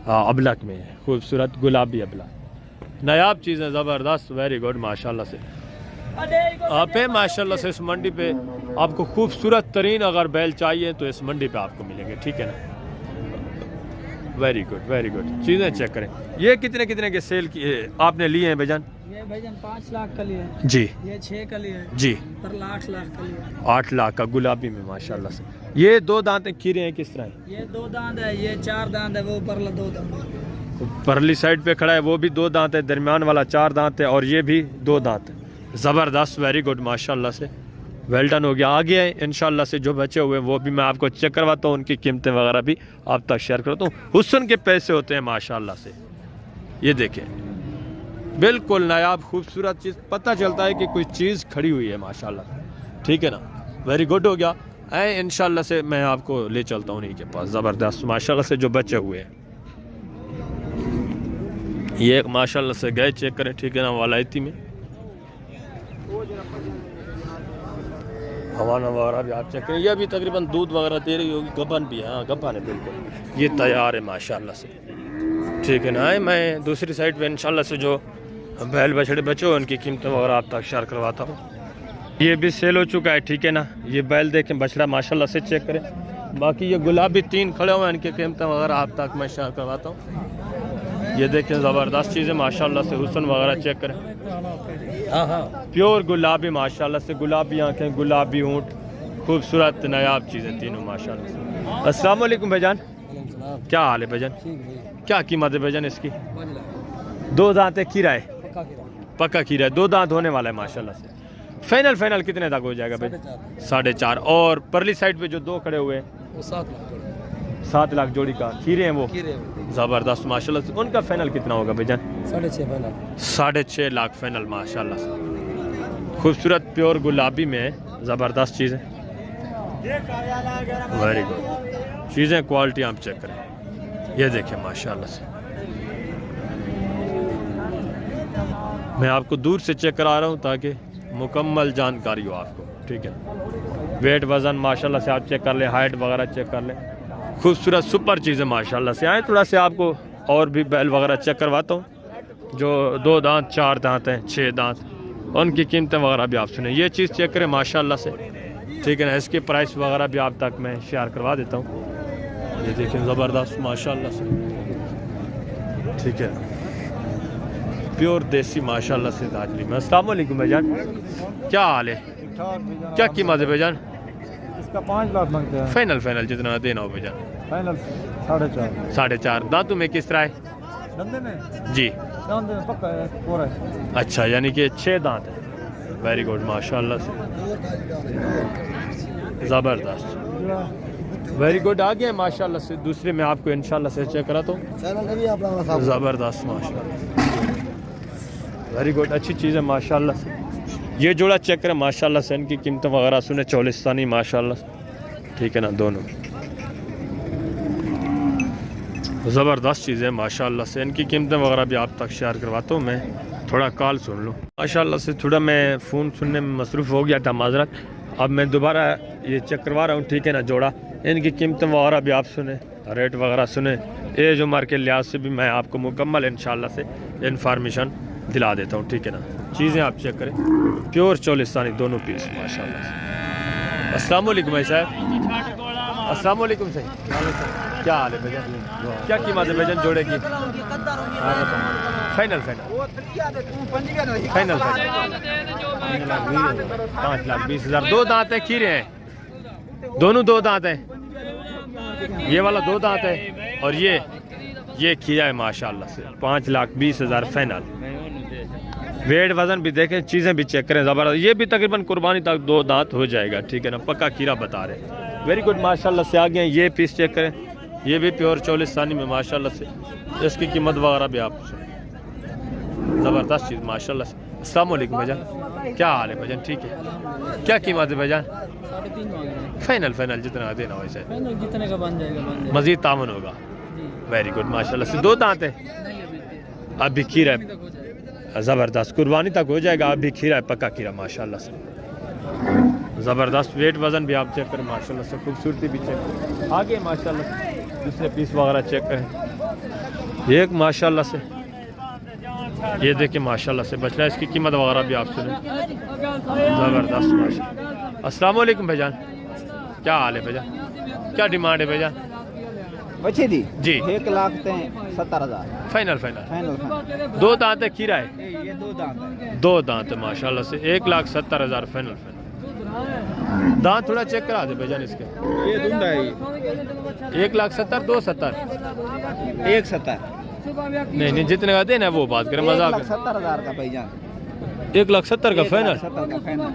अबलक में है, खूबसूरत गुलाबी अबलक, नायाब चीज़ें, ज़बरदस्त, वेरी गुड माशाल्लाह से। आप है माशाल्लाह से इस मंडी पे आपको खूबसूरत तरीन अगर बैल चाहिए तो इस मंडी पे आपको मिलेंगे, ठीक है ना। Very good, very good. चीज़ें चेक करें। ये कितने कितने के सेल की आपने लिए हैं भाईजान? ये भाईजान 5 लाख का लिए जी, ये 6 का लिए जी, पर 8 लाख का लिए। 8 लाख का गुलाबी में माशाल्लाह से। ये 2 दांतें खीरे हैं, किस तरह है? ये 2 दांत है, ये 4 दांत है, वो परला 2 दांत है। परली साइड पे खड़ा है वो भी 2 दांत है, दरमियान वाला 4 दांत है और ये भी 2 दांत है। ज़बरदस्त, वेरी गुड माशाल्लाह से, वेल डन हो गया। आगे है इंशाल्लाह से जो बचे हुए हैं वो भी मैं आपको चेक करवाता हूँ, उनकी कीमतें वगैरह भी आप तक शेयर करता हूँ। हुस्न के पैसे होते हैं माशाल्लाह से। ये देखें, बिल्कुल नायाब खूबसूरत चीज़, पता चलता है कि कोई चीज़ खड़ी हुई है माशाल्लाह, ठीक है ना। वेरी गुड हो गया। इंशाल्लाह से मैं आपको ले चलता हूँ उन्हीं के पास। ज़बरदस्त माशाल्लाह से जो बचे हुए हैं। ये एक माशाल्लाह से गए चेक करें, ठीक है ना, वालायती में हवाना वगैरह भी आप चेक करें। यह भी तकरीबन दूध वगैरह दे रही होगी, गबन भी है, हाँ गबन है बिल्कुल। ये तैयार है माशाल्लाह से, ठीक है ना। मैं दूसरी साइड पे इंशाल्लाह से जो बैल बछड़े बचे हो उनकी कीमतें वगैरह आप तक शेयर करवाता हूँ। ये भी सेल हो चुका है, ठीक है ना। ये बैल देखें, बछड़ा माशाल्लाह से चेक करें। बाकी ये गुलाबी 3 खड़े हुए हैं, इनकी कीमतें वगैरह आप तक मैं शेयर करवाता हूँ। ये देखें, ज़बरदस्त चीज़ें माशाल्लाह से, हुस्न वगैरह चेक करें। हाँ हाँ, प्योर गुलाबी माशाल्लाह से, गुलाबी आंखें, गुलाबी ऊँट, खूबसूरत नायाब चीज़ें तीनों माशाल्लाह से। अस्सलाम वालेकुम भाईजान, क्या हाल है भाईजान? क्या कीमत है भाईजान इसकी? 2 दांत है, खीरा है, पक्का खीरा है, 2 दांत होने वाला है माशाल्लाह से। फाइनल कितने तक हो जाएगा भाई? 4.5। और परली साइड पे जो 2 खड़े हुए हैं वो 7 लाख। 7 लाख जोड़ी का खीरे हैं वो खीरे ज़बरदस्त माशाल्लाह से। उनका फाइनल कितना होगा भाईजान? 6.5 फाइनल। 6.5 लाख फाइनल माशाल्लाह से। खूबसूरत प्योर गुलाबी में है, ज़बरदस्त चीज़ है, वेरी गुड चीज़ें, क्वालिटी आप चेक करें, ये देखें माशाल्लाह से। मैं आपको दूर से चेक करा रहा हूँ ताकि मुकम्मल जानकारी हो आपको, ठीक है। वेट वज़न माशाल्लाह से आप चेक कर लें, हाइट वगैरह चेक कर लें, खूबसूरत सुपर चीज़ें माशाल्लाह से। आए थोड़ा सा आपको और भी बैल वगैरह चेक करवाता हूँ जो 2 दांत 4 दांत हैं, 6 दांत, उनकी कीमतें वगैरह भी आप सुने। ये चीज़ चेक करें माशाल्लाह से, ठीक है ना। इसके प्राइस वगैरह भी आप तक मैं शेयर करवा देता हूँ। ये देखें ज़बरदस्त माशाल्लाह से, ठीक है, प्योर देसी माशाल्लाह से ताजली में। अस्सलाम वालेकुम भाईजान, क्या हाल है, क्या कीमत है भाईजान? इसका 5 लाख मांगते हैं। फाइनल जितना देना हो भाईजान? फाइनल 4.5। 4.5। दांतों में किस तरह है धंधे में जी? धंधे में पक्का है, पूरा है। अच्छा, यानी कि 6 दांत है, वेरी गुड माशाल्लाह से, ज़बरदस्त, वेरी गुड। आ गया माशाल्लाह से। दूसरे में आपको इंशाल्लाह से चेक कराता हूँ, ज़बरदस्त माशाल्लाह, वेरी गुड, अच्छी चीज़ है माशाल्लाह से। ये जोड़ा चेक करें माशाल्लाह से, इनकी कीमतें वगैरह सुने, चौलिस्तानी माशाल्लाह से, ठीक है ना, दोनों ज़बरदस्त चीज़ है माशाल्लाह से। इनकी कीमतें वगैरह भी आप तक शेयर करवाता हूँ। मैं थोड़ा कॉल सुन लूँ माशाल्लाह से, थोड़ा मैं फ़ोन सुनने में मसरूफ़ हो गया था, माजरत। अब मैं दोबारा ये चेक करवा रहा हूँ, ठीक है ना, जोड़ा। इनकी कीमतें वगैरह भी आप सुने, रेट वगैरह सुने, एज उम्र के लिहाज से भी मैं आपको मुकम्मल इंशाल्लाह से इंफॉर्मेशन दिला देता हूँ, ठीक है ना। चीज़ें आप चेक करें, प्योर चौलिस्तानी दोनों पीस माशाल्लाह से। अस्सलाम वालेकुम भाई साहब, अस्सलाम वालेकुम सही, क्या हाल है भैया? क्या कीमत है भैया जोड़े की? फाइनल 5,20,000। 2 दांत है, खीरे हैं दोनों, 2 दांत हैं, ये वाला 2 दांत है और ये खीरा है माशाल्लाह से। 5,20,000 फाइनल। वेट वज़न भी देखें, चीज़ें भी चेक करें, ज़बरदस्त। ये भी तकरीबन कुर्बानी तक 2 दांत हो जाएगा, ठीक है ना, पक्का खीरा बता रहे हैं, वेरी गुड माशाल्लाह से। आगे ये पीस चेक करें, ये भी प्योर चौलिस्तानी में माशाल्लाह से। इसकी कीमत वगैरह भी आप ज़बरदस्त चीज़ माशाल्लाह से। अस्सलाम वालेकुम भाईजान, क्या हाल है भाईजान? ठीक है, क्या कीमत है भाईजान? 3.5 फाइनल जितना देना हो वैसे, जितने का बन जाएगा, मज़ीद तावन होगा, वेरी गुड माशाल्लाह से। 2 दांत है, अभी खीरा है, ज़बरदस्त, कुर्बानी तक हो जाएगा, अभी खीरा है, पक्का खीरा माशाल्लाह से, ज़बरदस्त। वेट वज़न भी आप चेक करें माशाल्लाह से, खूबसूरती भी चेक करें। आगे माशाल्लाह से दूसरे पीस वगैरह चेक करें, एक माशाल्लाह से, ये देखिए माशाल्लाह से बच रहा है। इसकी कीमत वगैरह भी आप सुने, ज़बरदस्त माशाल्लाह। अस्सलाम वालेकुम भाईजान, क्या हाल है भाईजान? क्या डिमांड है भाईजान? बचे दी जी 1,70,000 फाइनल। फाइनल। 2 दांत है, खीरा है, ये 2 दांत है। 2 दांत है माशाल्लाह से। 1,70,000 फाइनल। दांत थोड़ा चेक करा दे भाईजान इसके। ये दुंदा है, 1,70,000, 2,70,000, 1,70,000 नहीं जितने का देना है वो बात करें, मजाक। 1,70,000 का भाईजान, 1,70,000 का फाइनल, 1,70,000 का फाइनल।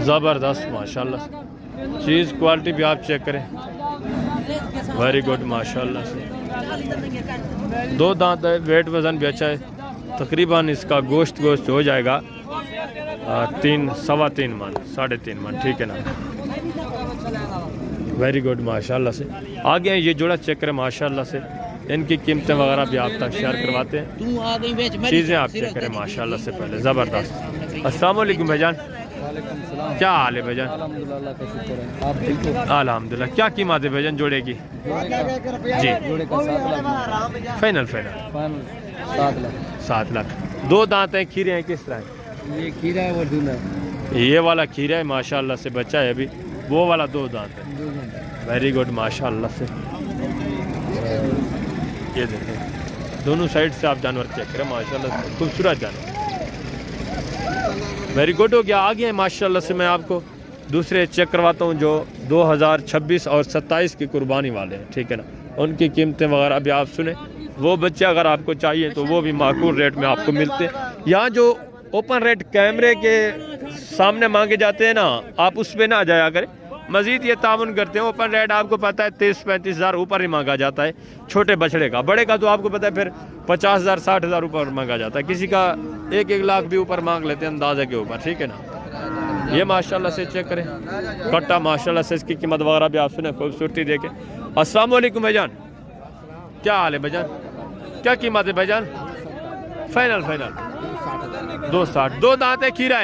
ज़बरदस्त माशाल्लाह से। चीज़ क्वालिटी भी आप चेक करें, वेरी गुड माशाल्लाह से। 2 दांत है, वेट वज़न भी अच्छा है, तकरीबन इसका गोश्त हो जाएगा 3 सवा 3 मन, 3.5 मन, ठीक है ना, वेरी गुड माशाल्लाह से। आगे ये जोड़ा चेक करें माशाल्लाह से, इनकी कीमतें वगैरह भी आप तक शेयर करवाते हैं, चीज़ें आप चेक करें माशाल्लाह से। पहले ज़बरदस्त। अस्सलाम वालेकुम भाईजान, क्या हाल है भाईजान? अल्हम्दुलिल्लाह का शुक्र है, आप ठीक हो? अल्हम्दुलिल्लाह। क्या कीमत है भाईजान जोड़े की? जी जोड़े का 7 लाख फाइनल 7 लाख। 7 लाख। 2 दांत हैं, खीरे हैं, किस तरह हैं? ये खीरा है, वो दूल्हा है, ये वाला खीरा है माशाल्लाह से, बच्चा है अभी, वो वाला 2 दांत है, 2 दांत। वेरी गुड माशाल्लाह से। ये देखें, दोनों साइड से आप जानवर चेक करें माशाल्लाह से, खूबसूरत जानवर, वेरी गुड हो गया। आगे माशाल्लाह से मैं आपको दूसरे चेक करवाता हूँ जो 2026 और 27 की कुर्बानी वाले हैं, ठीक है ना, उनकी कीमतें वगैरह भी आप सुने। वो बच्चे अगर आपको चाहिए तो वो भी माकूल रेट में आपको मिलते हैं। यहाँ जो ओपन रेट कैमरे के सामने मांगे जाते हैं ना, आप उस पर ना जाया करें, मजीद ये ताउन करते हैं। ओपन रेट आपको पता है 30-35 हज़ार ऊपर ही मांगा जाता है छोटे बछड़े का। बड़े का तो आपको पता है फिर 50,000 60,000 ऊपर मांगा जाता है। किसी का 1-1 लाख भी ऊपर मांग लेते हैं अंदाजे के ऊपर, ठीक है ना। ये माशाल्लाह से चेक करें कट्टा, माशाल्लाह से इसकी कीमत वगैरह भी आप सुने, खूबसूरती देखे। अस्सलाम वालेकुम भाईजान, क्या हाल है भाईजान, क्या कीमत है भाईजान? फाइनल 260। 2 दांत है, खीरा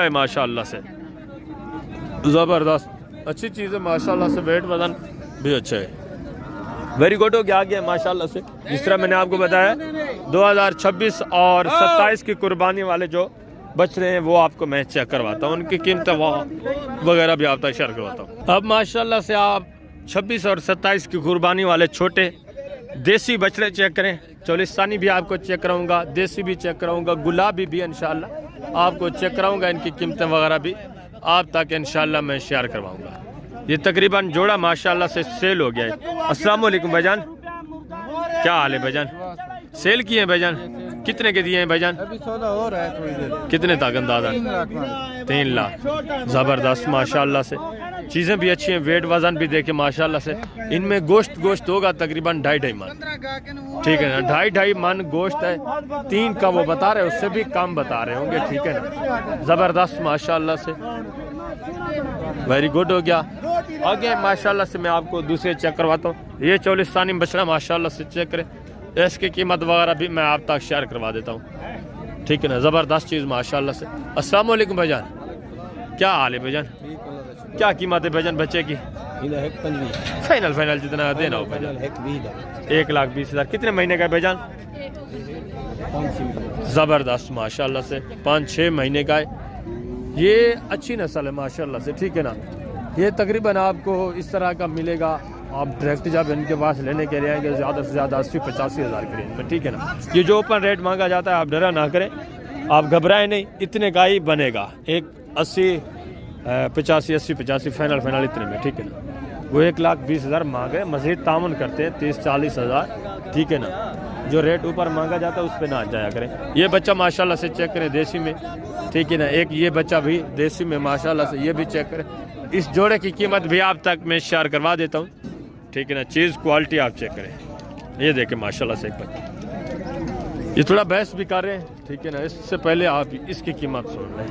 है माशाल्लाह से, ज़बरदस्त अच्छी चीज़ है माशाल्लाह से। वेट वजन भी अच्छा है, वेरी गुड हो गया आगे माशाल्लाह से। जिस तरह मैंने आपको बताया 2026 और 27 की कुर्बानी वाले जो बच रहे हैं वो आपको मैं चेक करवाता हूँ, उनकी कीमत वगैरह भी आप तक शेयर करवाता हूँ। अब माशाल्लाह से आप 26 और 27 की कुर्बानी वाले छोटे देसी बछड़े चेक करें। चोलिस्तानी भी आपको चेक कराऊंगा, देसी भी चेक कराऊंगा, गुलाबी भी इंशाल्लाह आपको चेक कराऊंगा। इनकी कीमतें वगैरह भी आप तक इंशाल्लाह मैं शेयर करवाऊंगा। ये तकरीबन जोड़ा माशाल्लाह से सेल हो गया है। अस्सलाम वालेकुम भाईजान, क्या हाल है भाईजान? सेल किए हैं भाईजान, कितने के दिए हैं भाईजान? अभी 14 हो रहा है थोड़ी देर। कितने तक अंदाजा? 3 लाख। ज़बरदस्त माशाल्लाह से, चीज़ें भी अच्छी हैं, वेट वजन भी देखे माशाल्लाह से। इनमें गोश्त होगा तकरीबन 2.5 मन, ठीक है ना, 2.5 मन गोश्त है। 3 का वो बता रहे, उससे भी कम बता रहे होंगे, ठीक है ना। ज़बरदस्त माशाल्लाह से, वेरी गुड हो गया। आगे माशाल्लाह से मैं आपको दूसरे चेक करवाता हूँ। ये चोलिस्तानी बछड़ा माशाल्लाह से चेक करें, इसकी कीमत वगैरह भी मैं आप तक शेयर करवा देता हूँ, ठीक है ना। ज़बरदस्त चीज़ माशाल्लाह से। अस्सलाम वालेकुम भाईजान, क्या हाल है भाईजान? क्या कीमत है भाईजान बच्चे की? फाइनल जितना देना हो भाईजान? 1,20,000। कितने महीने का है भाईजान? ज़बरदस्त माशाल्लाह से 5-6 महीने का है। ये अच्छी नस्ल है माशाल्लाह से, ठीक है ना। ये तकरीबन आपको इस तरह का मिलेगा, आप डायरेक्ट जब इनके पास लेने के लिए आएंगे ज़्यादा से ज़्यादा 80-85 हज़ार के रेंज में, ठीक है ना। ये जो ओपन रेट मांगा जाता है आप डरा ना करें, आप घबराएं नहीं, इतने का ही बनेगा। एक 80-85 फाइनल इतने में, ठीक है ना। वो 1,20,000 मांगे, मज़ीद तामुन करते हैं 30-40 हज़ार, ठीक है ना। जो रेट ऊपर मांगा जाता है उस पर ना जाया करें। ये बच्चा माशाल्लाह से चेक करें देसी में, ठीक है ना। एक ये बच्चा भी देसी में माशाल्लाह से, ये भी चेक करें। इस जोड़े की कीमत भी आप तक मैं शेयर करवा देता हूँ, ठीक है ना। चीज़ क्वालिटी आप चेक करें, ये देखें माशाल्लाह से एक बच्चा। ये थोड़ा बहस भी कर रहे हैं, ठीक है ना। इससे पहले आप इसकी कीमत सुन लें।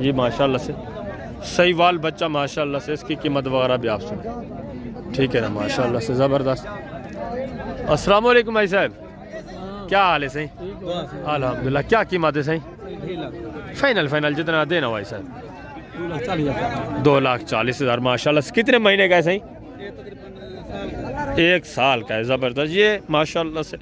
ये माशाल्लाह से सही वाल बच्चा माशाल्लाह से, इसकी कीमत वगैरह भी आप सुन, ठीक है ना। माशाल्लाह से ज़बरदस्त। अस्सलाम वालेकुम भाई साहब, क्या हाल है? सही अल्हम्दुलिल्लाह। क्या कीमत है? सही फाइनल जितना देना भाई साहब? 2,40,000 माशाल्लाह से। कितने महीने का है? सही 1 साल का है। ज़बरदस्त। ये माशाल्लाह से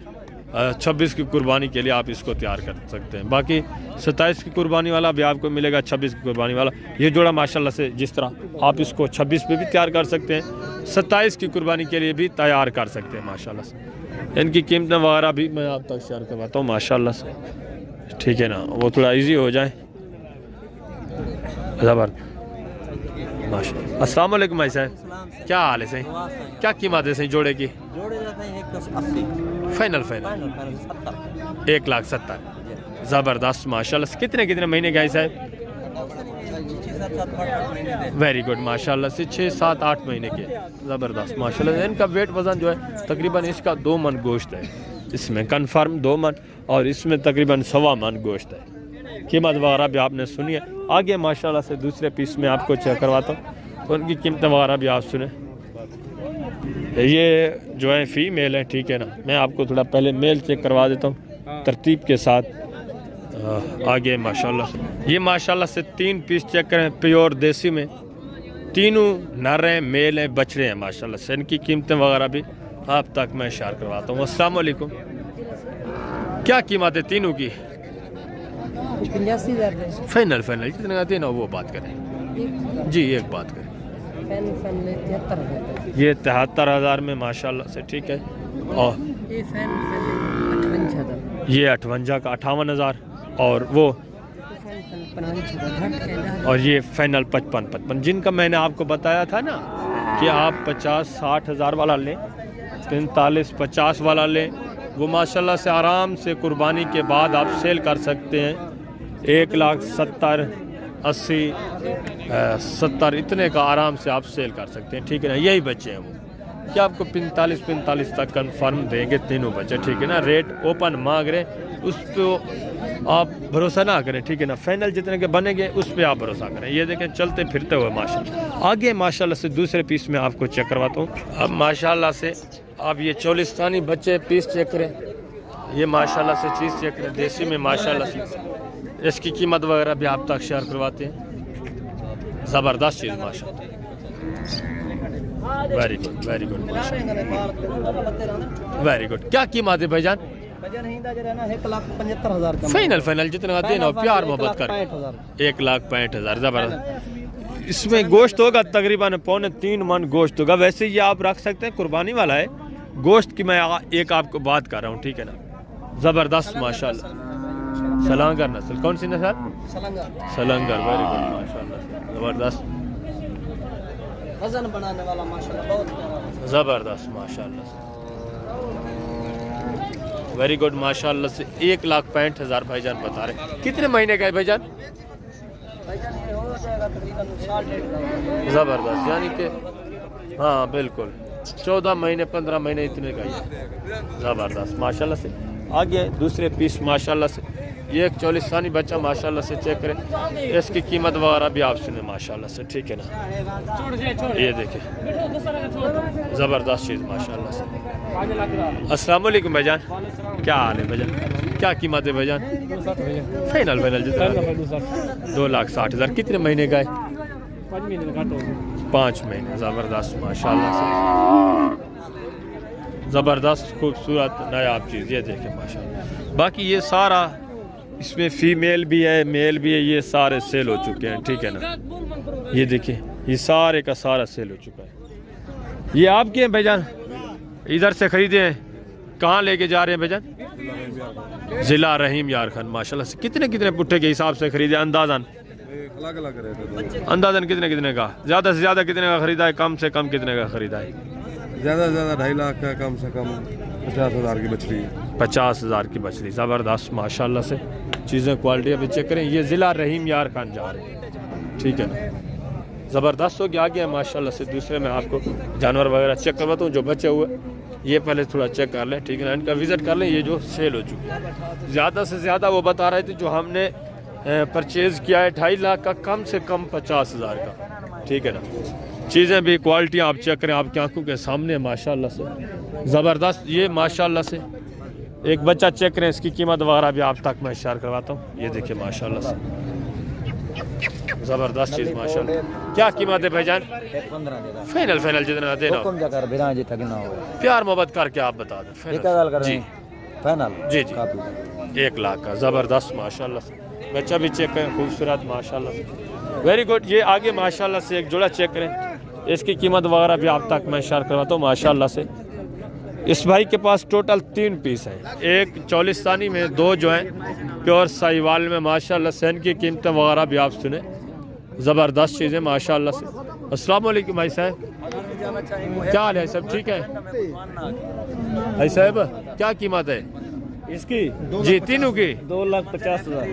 26 की कुर्बानी के लिए आप इसको तैयार कर सकते हैं। बाकी 27 की कुर्बानी वाला भी आपको मिलेगा, 26 की कुर्बानी वाला। ये जोड़ा माशाल्लाह से जिस तरह आप इसको 26 पे भी तैयार कर सकते हैं, 27 की कुर्बानी के लिए भी तैयार कर सकते हैं माशाल्लाह से। इनकी कीमतें वगैरह भी मैं आप तक शेयर करवाता हूँ माशाल्लाह से, ठीक है ना। वो थोड़ा इजी हो जाए। ज़बरदस्त माशाल्लाह। अस्सलाम वालेकुम भाई साहब, क्या हाल है? सही क्या कीमत है सही जोड़े की? जोड़े जाते हैं 1,80। फाइनल 1,70,000। ज़बरदस्त माशाल्लाह से। कितने महीने का है साहब? वेरी गुड माशाल्लाह से 6-7-8 महीने के। ज़बरदस्त माशाल्लाह से। इनका वेट वज़न जो है तकरीबन इसका 2 मन गोश्त है, इसमें कन्फर्म 2 मन, और इसमें तकरीबन 1.25 मन गोश्त है। कीमत वगैरह भी आपने सुनी है। आगे माशाल्लाह से दूसरे पीस में आपको चेक करवाता हूँ, उनकी कीमतें वगैरह भी आप सुने। ये जो है फीमेल है, ठीक है ना। मैं आपको थोड़ा पहले मेल चेक करवा देता हूँ तरतीब के साथ। आगे माशाल्लाह से ये माशाल्लाह से 3 पीस चेक करें, प्योर देसी में, तीनों नर हैं, मेल हैं, बछड़े हैं माशाल्लाह से। इनकी कीमतें वगैरह भी आप तक मैं शेयर करवाता हूँ। अस्सलाम वालेकुम, क्या कीमत है तीनों की? 85,000। फाइनल जितने का देना वो बात करें जी, एक बात करें। ये 73,000 में माशाल्लाह से, ठीक है। और ये 58 का 58,000, और वो और ये फाइनल 55। जिनका मैंने आपको बताया था ना कि आप 50-60 हज़ार वाला लें, 45-50 वाला लें, वो माशाल्लाह से आराम से कुर्बानी के बाद आप सेल कर सकते हैं 1,70,000, 80 70 इतने का आराम से आप सेल कर सकते हैं, ठीक है ना। यही बच्चे हैं वो कि आपको 45 तक कंफर्म देंगे तीनों बच्चे, ठीक है ना। रेट ओपन मांग रहे, उस पर आप भरोसा ना करें, ठीक है ना। फाइनल जितने के बनेंगे उस पर आप भरोसा करें। ये देखें चलते फिरते हुए माशाल्लाह। आगे माशाल्लाह से दूसरे पीस में आपको चेक करवाता हूँ। अब माशाल्लाह से आप ये चोलिस्तानी बच्चे पीस चेक करें, ये माशाल्लाह से चीज़ चेक करें देसी में माशाल्लाह से। इसकी कीमत वगैरह भी आप तक शेयर करवाते हैं। ज़बरदस्त चीज़ माशाल्लाह, very good very good very good. क्या कीमत है भाईजान? 1,75,000 फाइनल फाइनल जितना देना हो, प्यार मोहब्बत कर 1,65,000। ज़बरदस्त। इसमें गोश्त होगा तकरीबन 2.25 मन गोश्त होगा। वैसे ये आप रख सकते हैं, कुर्बानी वाला है गोश्त की। मैं एक आपको बात कर रहा हूँ, ठीक है ना। ज़बरदस्त माशाल्लाह। सलंगर नस्ल, कौन सी नस्ल? सलंगर, वेरी गुड माशाल्लाह, ज़बरदस्त। वजन बनाने वाला माशाल्लाह, बहुत प्यारा। ज़बरदस्त माशाल्लाह, वेरी गुड माशाल्लाह से। 1,65,000 भाईजान बता रहे। कितने महीने का है भाईजान? ज़बरदस्त, यानी कि हाँ बिल्कुल 14 महीने 15 महीने इतने का ही। ज़बरदस्त माशाल्लाह से। आगे दूसरे पीस माशाल्लाह से। ये एक चोलिस्तानी बच्चा माशाल्लाह से चेक करें, इसकी कीमत वगैरह भी आप सुने माशाल्लाह से, ठीक है ना। ये देखिए ज़बरदस्त चीज़ माशाल्लाह से। अस्सलाम वालेकुम भाईजान, क्या हाल है भाईजान? क्या कीमत है भाईजान? फाइनल फाइनल जितना 2,60,000। कितने महीने का है? 5 महीने। ज़बरदस्त माशाल्लाह से, ज़बरदस्त खूबसूरत नायाब चीज़। ये देखें माशाल्लाह। बाकी ये सारा इसमें फीमेल भी है मेल भी है, ये सारे सेल हो चुके हैं, ठीक है ना। ये देखिए ये सारे का सारा सेल हो चुका है। ये आपके हैं भाईजान? इधर से खरीदे हैं? कहाँ लेके जा रहे हैं भाईजान? ज़िला रहीम यार खान माशाल्लाह से। कितने कितने पुट्ठे के हिसाब से खरीदे अंदाज़न? अंदाज़न कितने कितने का? ज़्यादा से ज़्यादा कितने का खरीदा है? कम से कम कितने का खरीदा है? ज़्यादा से ज़्यादा 2.5 लाख का, कम से कम 50,000 की बछड़ी। 50,000 की बछड़ी। ज़बरदस्त माशाल्लाह से। चीज़ें क्वालिटी अभी चेक करें। ये ज़िला रहीम यार खान जा रहे हैं, ठीक है ना। ज़बरदस्त हो गया। आगे माशाल्लाह से दूसरे में आपको जानवर वगैरह चेक करवाता हूँ जो बचे हुए। ये पहले थोड़ा चेक कर लें, ठीक है ना। इनका विज़िट कर लें। ये जो सेल हो चुके हैं ज़्यादा से ज़्यादा वो बता रहे थे जो हमने परचेज़ किया है 2.5 लाख का, कम से कम 50,000 का, ठीक है ना। चीज़ें भी क्वालिटी आप चेक करें, आपकी आंखों के सामने माशाल्लाह से। ज़बरदस्त। ये माशाल्लाह से एक बच्चा चेक करें, इसकी कीमत वगैरह भी आप तक मैं शेयर करवाता हूँ। ये देखिए माशाल्लाह से ज़बरदस्त चीज़ माशाल्लाह। क्या कीमत है भाईजान? 15 फाइनल फाइनल जितना देना हो, प्यार मोहब्बत करके आप बता दें। जी फाइनल जी जी 1 लाख का। ज़बरदस्त माशाल्लाह से। बच्चा भी चेक करें, खूबसूरत माशाल्लाह से, वेरी गुड। ये आगे माशाल्लाह से एक जोड़ा चेक करें, इसकी कीमत वगैरह भी आप तक मैं शेयर करवाता हूँ माशाल्लाह से। इस भाई के पास टोटल 3 पीस हैं, एक चोलिस्तानी में, 2 जो हैं प्योर साहिवाल में माशाल्लाह से। इनकी कीमतें वगैरह भी आप सुने, ज़बरदस्त चीज़ें माशाल्लाह से। अस्सलाम वालेकुम भाई साहब, क्या हाल है? सब ठीक है भाई साहब? क्या कीमत है इसकी? जी तीनों की 2,50,000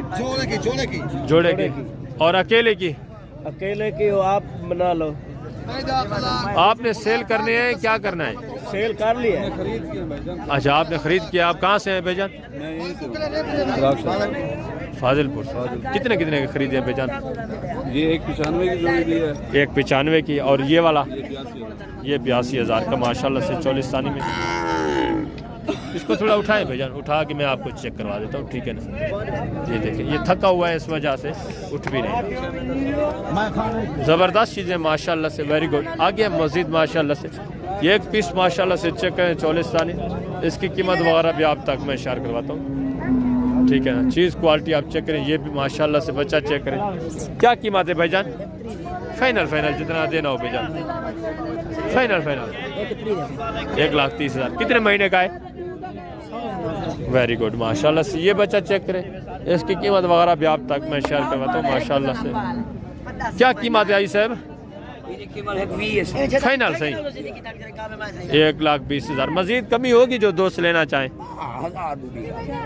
जोड़े की। और अकेले की? अकेले की हो आप बना लो। आपने सेल करने हैं, क्या करना है? सेल कर लिया। अच्छा आपने खरीद किया। आप कहाँ से हैं भाईजान? फाजिलपुर से। कितने कितने के खरीदे हैं भाईजान? ये 1,95 की जोड़ी भी है। 1,95 की। और ये वाला? ये 82,000 का माशाल्लाह से चोलिस्तानी में। इसको थोड़ा उठाएं भाईजान, उठा के मैं आपको चेक करवा देता हूँ, ठीक है ना। ये देखिए ये थका हुआ है, इस वजह से उठ भी नहीं। ज़बरदस्त चीज़ें माशाल्लाह से, वेरी गुड। आगे मज़ीद माशाल्लाह से ये एक पीस माशाल्लाह से चेक करें चोलिस्तानी, इसकी कीमत वगैरह भी आप तक मैं शेयर करवाता हूँ, ठीक है ना। चीज़ क्वालिटी आप चेक करें। ये भी माशाल्लाह से बच्चा चेक करें। क्या कीमत है भाईजान? फाइनल फाइनल जितना देना हो भाईजान। Final final 1,30,000। कितने महीने का है? वेरी गुड माशाल्लाह से। ये बच्चा चेक करें, इसकी कीमत वगैरह भी आप तक मैं शेयर करवाता हूँ माशाल्लाह से। क्या कीमत है आई साहब? फाइनल सही 1,20,000। मजीद कमी होगी जो दोस्त लेना चाहें।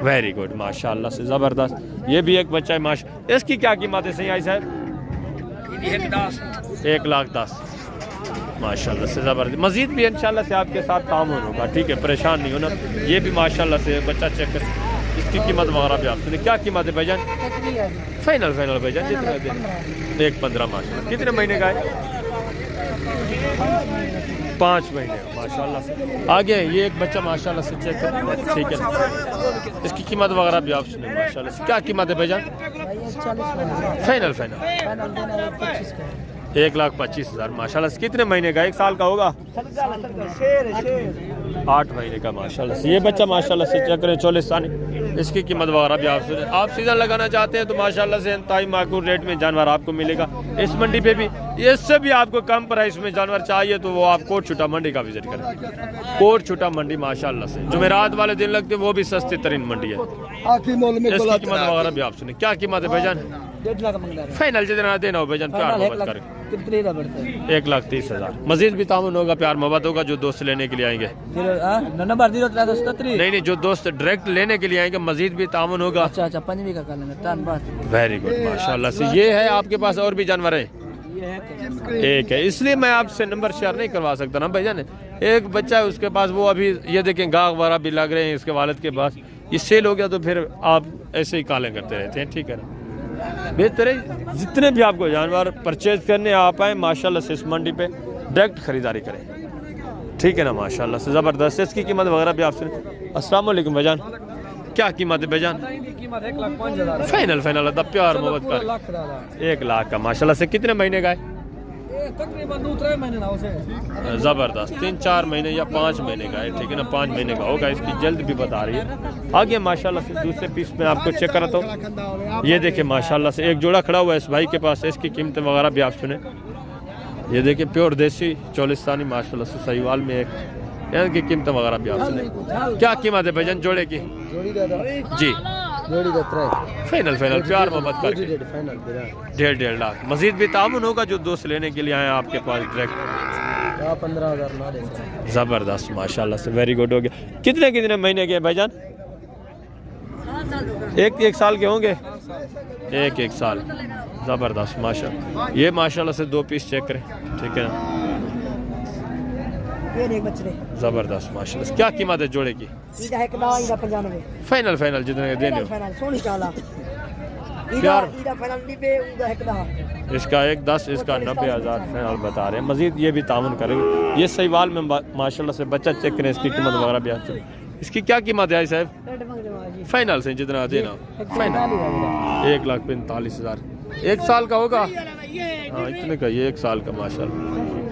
वेरी गुड माशाल्लाह से, ज़बरदस्त। ये भी एक बच्चा है माशा। इसकी क्या कीमत है सही आई साहब? 1,10,000 माशाल्लाह से ज़बरदस्त। मज़ीद भी इंशाल्लाह से आपके साथ तामुन होगा, ठीक है, परेशान नहीं होना। ये भी माशाल्लाह से बच्चा चेक कर, इसकी कीमत वगैरह भी आपसे क्या कीमत है भाईजान? फाइनल भाईजान जितना दे 1,15 माशाल्लाह। कितने महीने का है? 5 महीने माशाल्लाह से। आगे ये एक बच्चा माशाल्लाह से चेक कर, ठीक है, इसकी कीमत वगैरह भी आप सुने माशाल्लाह से। क्या कीमत है भाईजान? फाइनल 1,25,000 माशाल्लाह से। कितने महीने का? 1 साल का होगा? 8 महीने का माशाल्लाह से। ये बच्चा माशाल्लाह से चेक करें, 44 इसकी कीमत वगैरह भी आप सुने। आप सीजन लगाना चाहते हैं तो माशाल्लाह से इंतहाई माकूल रेट में जानवर आपको मिलेगा इस मंडी पे भी। इससे भी आपको कम प्राइस में जानवर चाहिए तो वो आप कोट छुटा मंडी का विजिट करें। कोट छुटा मंडी माशाल्लाह से जुमेरात वाले दिन लगते वो भी सस्ती तरीन मंडी है। इसकी कीमत वगैरह भी आप सुने। क्या कीमत है भाईजान? 1.5 लाख मांग रहा है। फाइनल जितना देना हो भाईजान, प्यार मोहब्बत करें। कितने का बढ़ता है? 1,30,000। मजीद भी तामुन होगा, प्यार मोहब्बत होगा। जो दोस्त लेने के लिए आएंगे, नंबर 03 नहीं जो दोस्त डायरेक्ट लेने के लिए आएंगे मजीद भी तामुन होगा। अच्छा पंजवी का कर लेंगे। धन्यवाद। वेरी गुड माशाल्लाह से। ये है आपके पास और भी जानवर है? एक है, इसलिए मैं आपसे नंबर शेयर नहीं करवा सकता ना भाईजान। एक बच्चा है उसके पास, वो अभी ये देखें गाग वगैरह भी लग रहे हैं इसके वालिद के पास। ये सेल हो गया तो फिर आप ऐसे ही कालें करते रहते हैं, ठीक है ना। बेहतर है जितने भी आपको जानवर परचेज करने आप आए माशाल्लाह से इस मंडी पे डायरेक्ट खरीदारी करें, ठीक है ना माशाल्लाह से। ज़बरदस्त। इसकी कीमत वगैरह भी आपसे। अस्सलाम वालेकुम भाईजान, क्या कीमत है भाईजान? कीमत 1,05,000। फाइनल प्यार मोहब्बत कर 1 लाख का माशाल्लाह से। कितने महीने का है? तकरीबन 2-3 महीने ना उसे। ज़बरदस्त। 3-4 महीने या 5 महीने का है, ठीक है ना, 5 महीने का होगा। इसकी जल्द भी बता रही है। आगे माशाल्लाह से दूसरे पीस में आपको चेक कराता हूँ। ये देखिए माशाल्लाह से एक जोड़ा खड़ा हुआ है इस भाई के पास। इसकी कीमतें वगैरह भी आप सुने। ये देखिए प्योर देसी चोलिस्तानी माशाल्लाह से सहीवाल में एक, इनकी कीमतें वगैरह भी आप सुने। क्या कीमत है भाईजान जोड़े की? जी फाइनल प्यार मोहब्बत कर 1.5 लाख। मजीद भी तामुन होगा जो दोस्त लेने के लिए आए आपके पास डायरेक्ट। 15,000। ज़बरदस्त माशाल्लाह से। वेरी गुड हो गया। कितने महीने के भाईजान? एक साल के होंगे। एक साल। ज़बरदस्त माशाल्लाह। ये माशाल्लाह से 2 पीस चेक करें, ठीक है ना। ज़बरदस्त माशाल्लाह से। क्या कीमत है जोड़े की? फाइनल जितने देने हो प्यार। इसका 1,10 इसका 90,000 फाइनल बता रहे हैं। मजीद ये भी तामुन करेंगे। ये सहीवाल में माशाल्लाह से बच्चा चेक करें। इसकी कीमत वगैरह भी आपसे। इसकी क्या कीमत है साहब? फाइनल से जितना देना फाइनल 1,45,000। 1 साल का होगा, हाँ इतने का। ये 1 साल का माशाल्लाह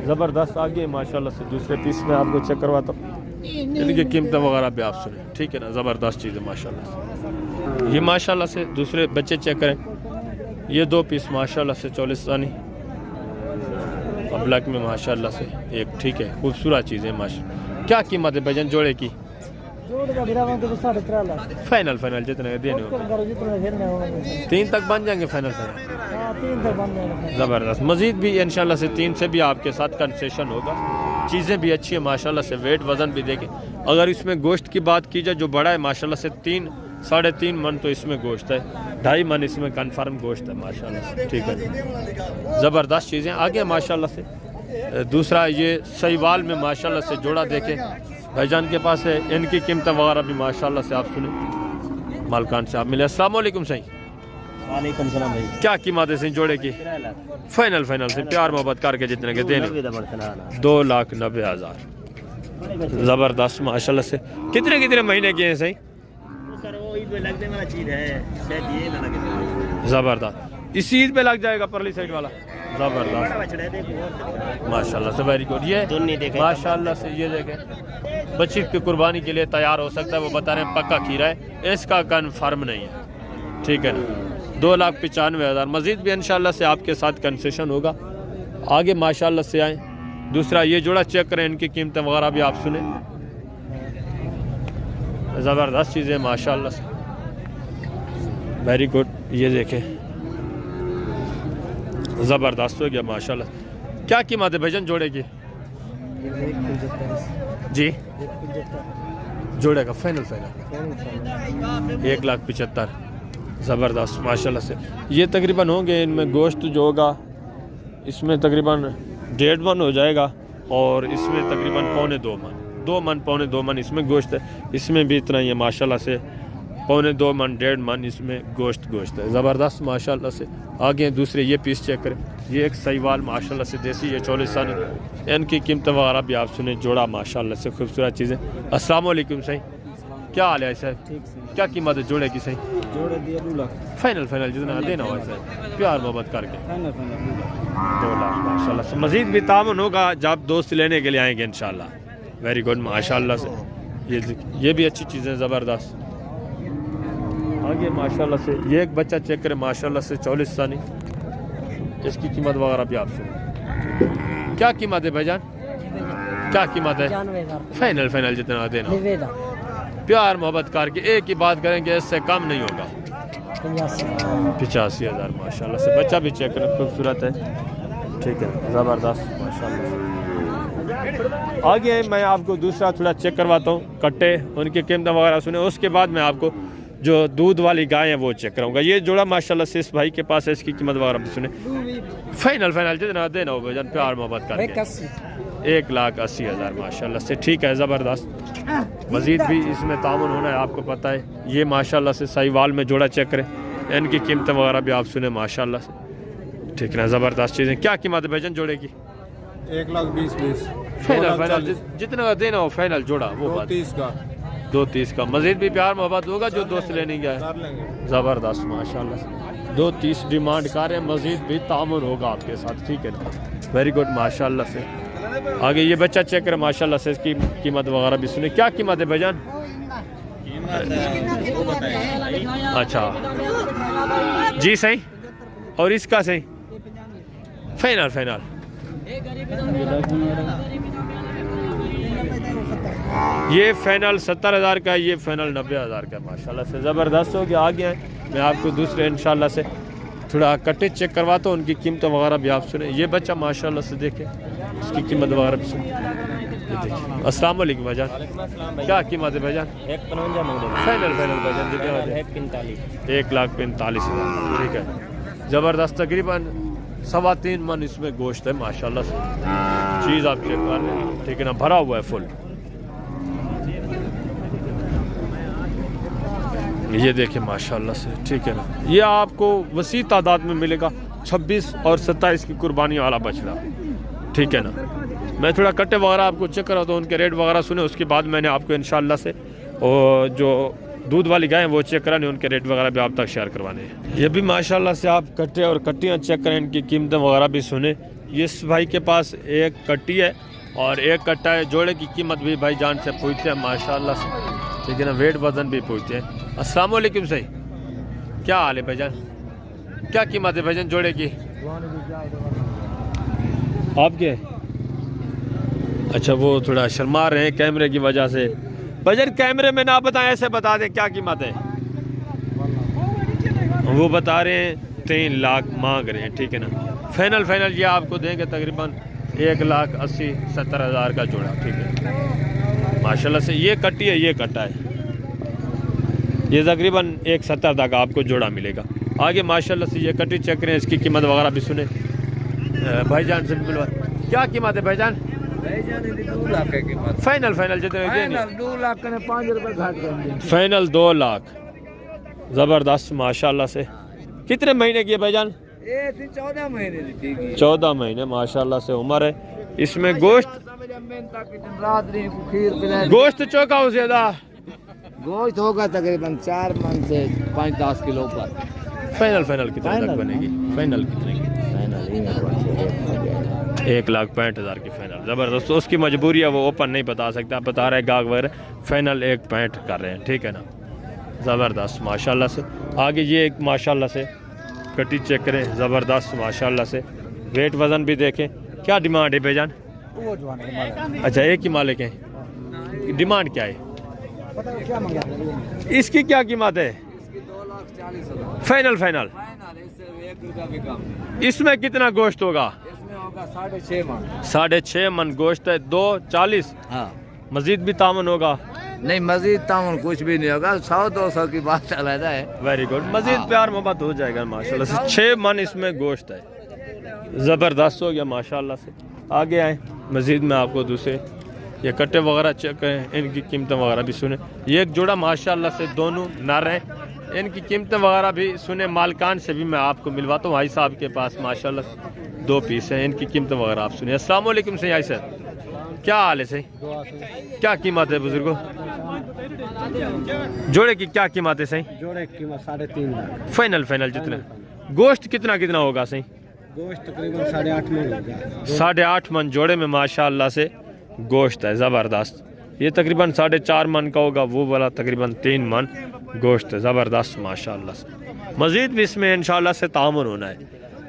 ज़बरदस्त। आगे माशाल्लाह से दूसरे पीस में आपको चेक करवाता हूँ। इनकी कीमतें वगैरह भी आप सुने, ठीक है ना। ज़बरदस्त चीज़ है माशाल्लाह से। ये माशाल्लाह से दूसरे बच्चे चेक करें। ये 2 पीस माशाल्लाह से चोलिस्तानी और ब्लैक में माशाल्लाह से एक, ठीक है, खूबसूरत चीज़ है माशाल्लाह। क्या कीमत है भाईजान जोड़े की? फाइनल जितने देने हो 3 तक बन जाएंगे। फाइनल ज़बरदस्त। मजीद भी इंशाल्लाह से 3 से भी आपके साथ कंसेशन होगा। चीज़ें भी अच्छी है माशाल्लाह से। वेट वज़न भी देखें। अगर इसमें गोश्त की बात की जाए जो बड़ा है माशाल्लाह से 3-3.5 मन तो इसमें गोश्त है। 2.5 मन इसमें कन्फर्म गोश्त है माशाल्लाह से, ठीक है। ज़बरदस्त चीज़ें आगे माशाल्लाह से। दूसरा ये सहीवाल में माशाल्लाह से जोड़ा देखें भाईजान के पास है। इनकी कीमत वगैरह भी माशाल्लाह से आप सुने। मालकान से आप मिले। अस्सलाम वालेकुम सही। वालेकुम सलाम भाई। क्या कीमत है सही जोड़े की? फाइनल से प्यार मोहब्बत करके जितने के देने 2,90,000। ज़बरदस्त माशाल्लाह से। कितने महीने के हैं सही? ज़बरदस्त। इसी ईद पे लग जाएगा परली साइड वाला। ज़बरदस्त माशाल्लाह से। Very good. ये माशाल्लाह से ये देखें बच्ची की कुर्बानी के लिए तैयार हो सकता है। वो बता रहे हैं पक्का खीरा है, इसका कन्फर्म नहीं है, ठीक है ना। 2,95,000। मजीद भी इंशाल्लाह से आपके साथ कंसेशन होगा। आगे माशाल्लाह से आए। दूसरा ये जोड़ा चेक करें। इनकी कीमतें वगैरह भी आप सुने। ज़बरदस्त चीज़ें माशाल्लाह से। Very good. ये देखें ज़बरदस्त हो गया माशाल्लाह। क्या कीमत है भाईजान जोड़े की? जी जोड़े का फाइनल 1,75,000। ज़बरदस्त माशाल्लाह से। ये तकरीबन होंगे। इनमें गोश्त जो होगा इसमें तकरीबन 1.5 मन हो जाएगा और इसमें तकरीबन पौने 2 मन, 2 मन पौने 2 मन इसमें गोश्त है। इसमें भी इतना ही है माशाल्लाह से, पौने 2 मन 1.5 मन इसमें गोश्त है ज़बरदस्त माशाल्लाह से। आगे दूसरे ये पीस चेक करें, ये एक सहीवाल माशाल्लाह से देसी, ये 44 इनकी कीमत वगैरह भी आप सुने, जोड़ा माशाल्लाह से खूबसूरत चीज़ें। अस्सलाम वालेकुम सही, क्या हाल है सर? क्या कीमत है जोड़े की सही? जोड़े दिए 2 लाख फाइनल जितना देना हुआ सर, प्यार मोहब्बत करके 2 लाख माशाल्लाह से। मज़ीद भी तामुन होगा जब दोस्त लेने के लिए आएंगे इंशाल्लाह। वेरी गुड माशाल्लाह से। ये भी अच्छी चीज़ें ज़बरदस्त। आगे माशाल्लाह से ये एक बच्चा चेक करें माशाल्लाह से 44 सानी, इसकी कीमत वगैरह भी आप सुनो। क्या कीमत है भाईजान? क्या कीमत है? फाइनल जितना देना, प्यार मोहब्बत करके एक ही बात करेंगे, इससे कम नहीं होगा। 85,000 माशाल्लाह से। बच्चा भी चेक करें, खूबसूरत है, ठीक है, ज़बरदस्त माशाल्लाह से। आगे मैं आपको दूसरा थोड़ा चेक करवाता हूँ, कट्टे उनकी कीमत वगैरह सुने, उसके बाद मैं आपको जो दूध वाली गाय है वो चेक कराऊंगा। ये जोड़ा माशाल्लाह से इस भाई के पास है, इसकी कीमत वगैरह भी सुने। फाइनल जितना देना हो भाईजान, प्यार मोहब्बत करके 1,80,000 माशाल्लाह से, ठीक है, ज़बरदस्त। मज़ीद भी इसमें तामुन होना है, आपको पता है। ये माशाल्लाह से सहीवाल में जोड़ा चेक करें, इनकी कीमत वगैरह भी आप सुने माशाल्लाह से, ठीक है, ज़बरदस्त चीज़ें। क्या कीमत है भाईजान जोड़े की? 1,20,000 फाइनल जितना देना हो, फाइनल जोड़ा वो 2,30 का। मज़ीद भी प्यार मोहब्बत होगा जो दोस्त लेने गया है, ज़बरदस्त माशाल्लाह से। 2,30 डिमांड कर रहे हैं, मज़ीद भी तामुन होगा आपके साथ, ठीक है, वेरी गुड माशाल्लाह से। आगे ये बच्चा चेक करें माशाल्लाह से, इसकी कीमत वगैरह भी सुने। क्या कीमत है भाईजान? अच्छा जी सही, और इसका सही? फाइनल ये फाइनल 70,000 का है, ये फाइनल 90,000 का माशाल्लाह से, ज़बरदस्त हो गया। आगे मैं आपको दूसरे इंशाल्लाह से थोड़ा कटे चेक करवाता हूँ, उनकी कीमत वगैरह भी आप सुने। ये बच्चा माशाल्लाह से देखें, इसकी कीमत वगैरह भी सुने। अस्सलाम वालेकुम भाईजान, क्या कीमत है भाईजान? 1,55 फाइनल भाईजान जितने 1,45,000, ठीक है, ज़बरदस्त। तकरीबन 3.25 मन इसमें गोश्त है माशाल्लाह से। चीज़ आप चेक कर लें, ठीक है ना, भरा हुआ है फुल। ये देखें माशाल्लाह से, ठीक है ना। ये आपको वसी तादाद में मिलेगा, 26 और 27 की कुर्बानी वाला बछड़ा, ठीक है ना। मैं थोड़ा कट्टे वगैरह आपको चेक करा तो उनके रेट वगैरह सुने, उसके बाद मैंने आपको इंशाल्लाह से और जो दूध वाली गाय वो चेक कराने, उनके रेट वगैरह भी आप तक शेयर करवाने हैं। ये भी माशाल्लाह से आप कट्टे और कट्टियाँ चेक करें, इनकी कीमतें वगैरह भी सुने। इस भाई के पास एक कट्टी है और एक कट्टा है। जोड़े की कीमत भी भाई जान से पूछते हैं माशाल्लाह से, ठीक है ना, वेट वजन भी पूछते हैं। अस्सलाम वालेकुम सही, क्या हाल है भाईजान? क्या कीमत है भाईजान जोड़े की आपके? अच्छा, वो थोड़ा शर्मा रहे हैं कैमरे की वजह से। भाईजान कैमरे में ना बताएं, ऐसे बता दें क्या कीमत है। वो बता रहे हैं 3 लाख मांग रहे हैं, ठीक है ना। फाइनल ये आपको देंगे तकरीबन 1,80,000-70,000 का जोड़ा, ठीक है माशाल्लाह से। ये कट्टी है, ये कट्टा है, ये तकरीबन 1,70 तक आपको जोड़ा मिलेगा। आगे माशाल्लाह से ये कट्टी चेक करें, इसकी कीमत वगैरह भी सुने। भाईजान से मिलवा, क्या कीमत है भाईजान? 2 लाख की कीमत। फाइनल जितने 2 लाख ने 5 रुपए घाट कर, फाइनल 2 लाख, ज़बरदस्त माशाल्लाह से। कितने महीने की है भाईजान? 14 महीने की, 14 महीने माशाल्लाह से उम्र है। इसमें गोश्त गोश्त चौका हो ज्यादा गोश्त होगा तकरीबन 4 मन से 5-10 किलो पर। फाइनल कितने तक बनेगी? फाइनल कितने की? 1,65,000 की फाइनल, ज़बरदस्त। उसकी मजबूरी है, वो ओपन नहीं बता सकता, बता रहे गाग वगैरह। फाइनल 1.65 कर रहे हैं, ठीक है ना, ज़बरदस्त माशाल्लाह से। आगे ये एक माशाल्लाह से कटी चेक करें, ज़बरदस्त माशाल्लाह से। वेट वज़न भी देखें। क्या डिमांड है भाईजान? अच्छा, एक ही मालिक है, डिमांड क्या है इसकी? क्या कीमत है? 2,40,000 फाइनल। 1 रुपया भी कम। इसमें कितना गोश्त होगा? इसमें होगा 6.5 मन। 6.5 मन गोश्त है, 2,40। हाँ, मजीद भी तामन होगा? नहीं मजीद तामन कुछ भी नहीं होगा, 100-200 की बात अलग है। वेरी गुड, मजीद प्यार मोहब्बत हो जाएगा माशाल्लाह से। 6 मन इसमें गोश्त है, ज़बरदस्त हो गया माशाल्लाह से। आगे आए मज़ीद में आपको दूसरे ये कट्टे वगैरह चेक करें, इनकी कीमतें वगैरह भी सुने। ये एक जोड़ा माशाल्लाह से दोनों नर हैं, इनकी कीमतें वगैरह भी सुने। मालकान से भी मैं आपको मिलवाता हूँ, भाई साहब के पास माशाल्लाह 2 पीस हैं, इनकी कीमतें वगैरह आप सुनिए। अस्सलाम वालेकुम सही सर, क्या हाल है सही? क्या कीमत है बुजुर्गों? जोड़े की क्या कीमत है सही? जोड़े की कीमत 3.5 लाख। फाइनल फाइनल जितना गोश्त कितना होगा सही? गोश्त तकरीबन 8.5 मन होगा। 8.5 मन जोड़े में माशाल्लाह से गोश्त है ज़बरदस्त। ये तकरीबन 4.5 मन का होगा, वो वाला तकरीबन 3 मन गोश्त है ज़बरदस्त माशाल्लाह से। मज़ीद भी इसमें इंशाल्लाह से तामुन होना है।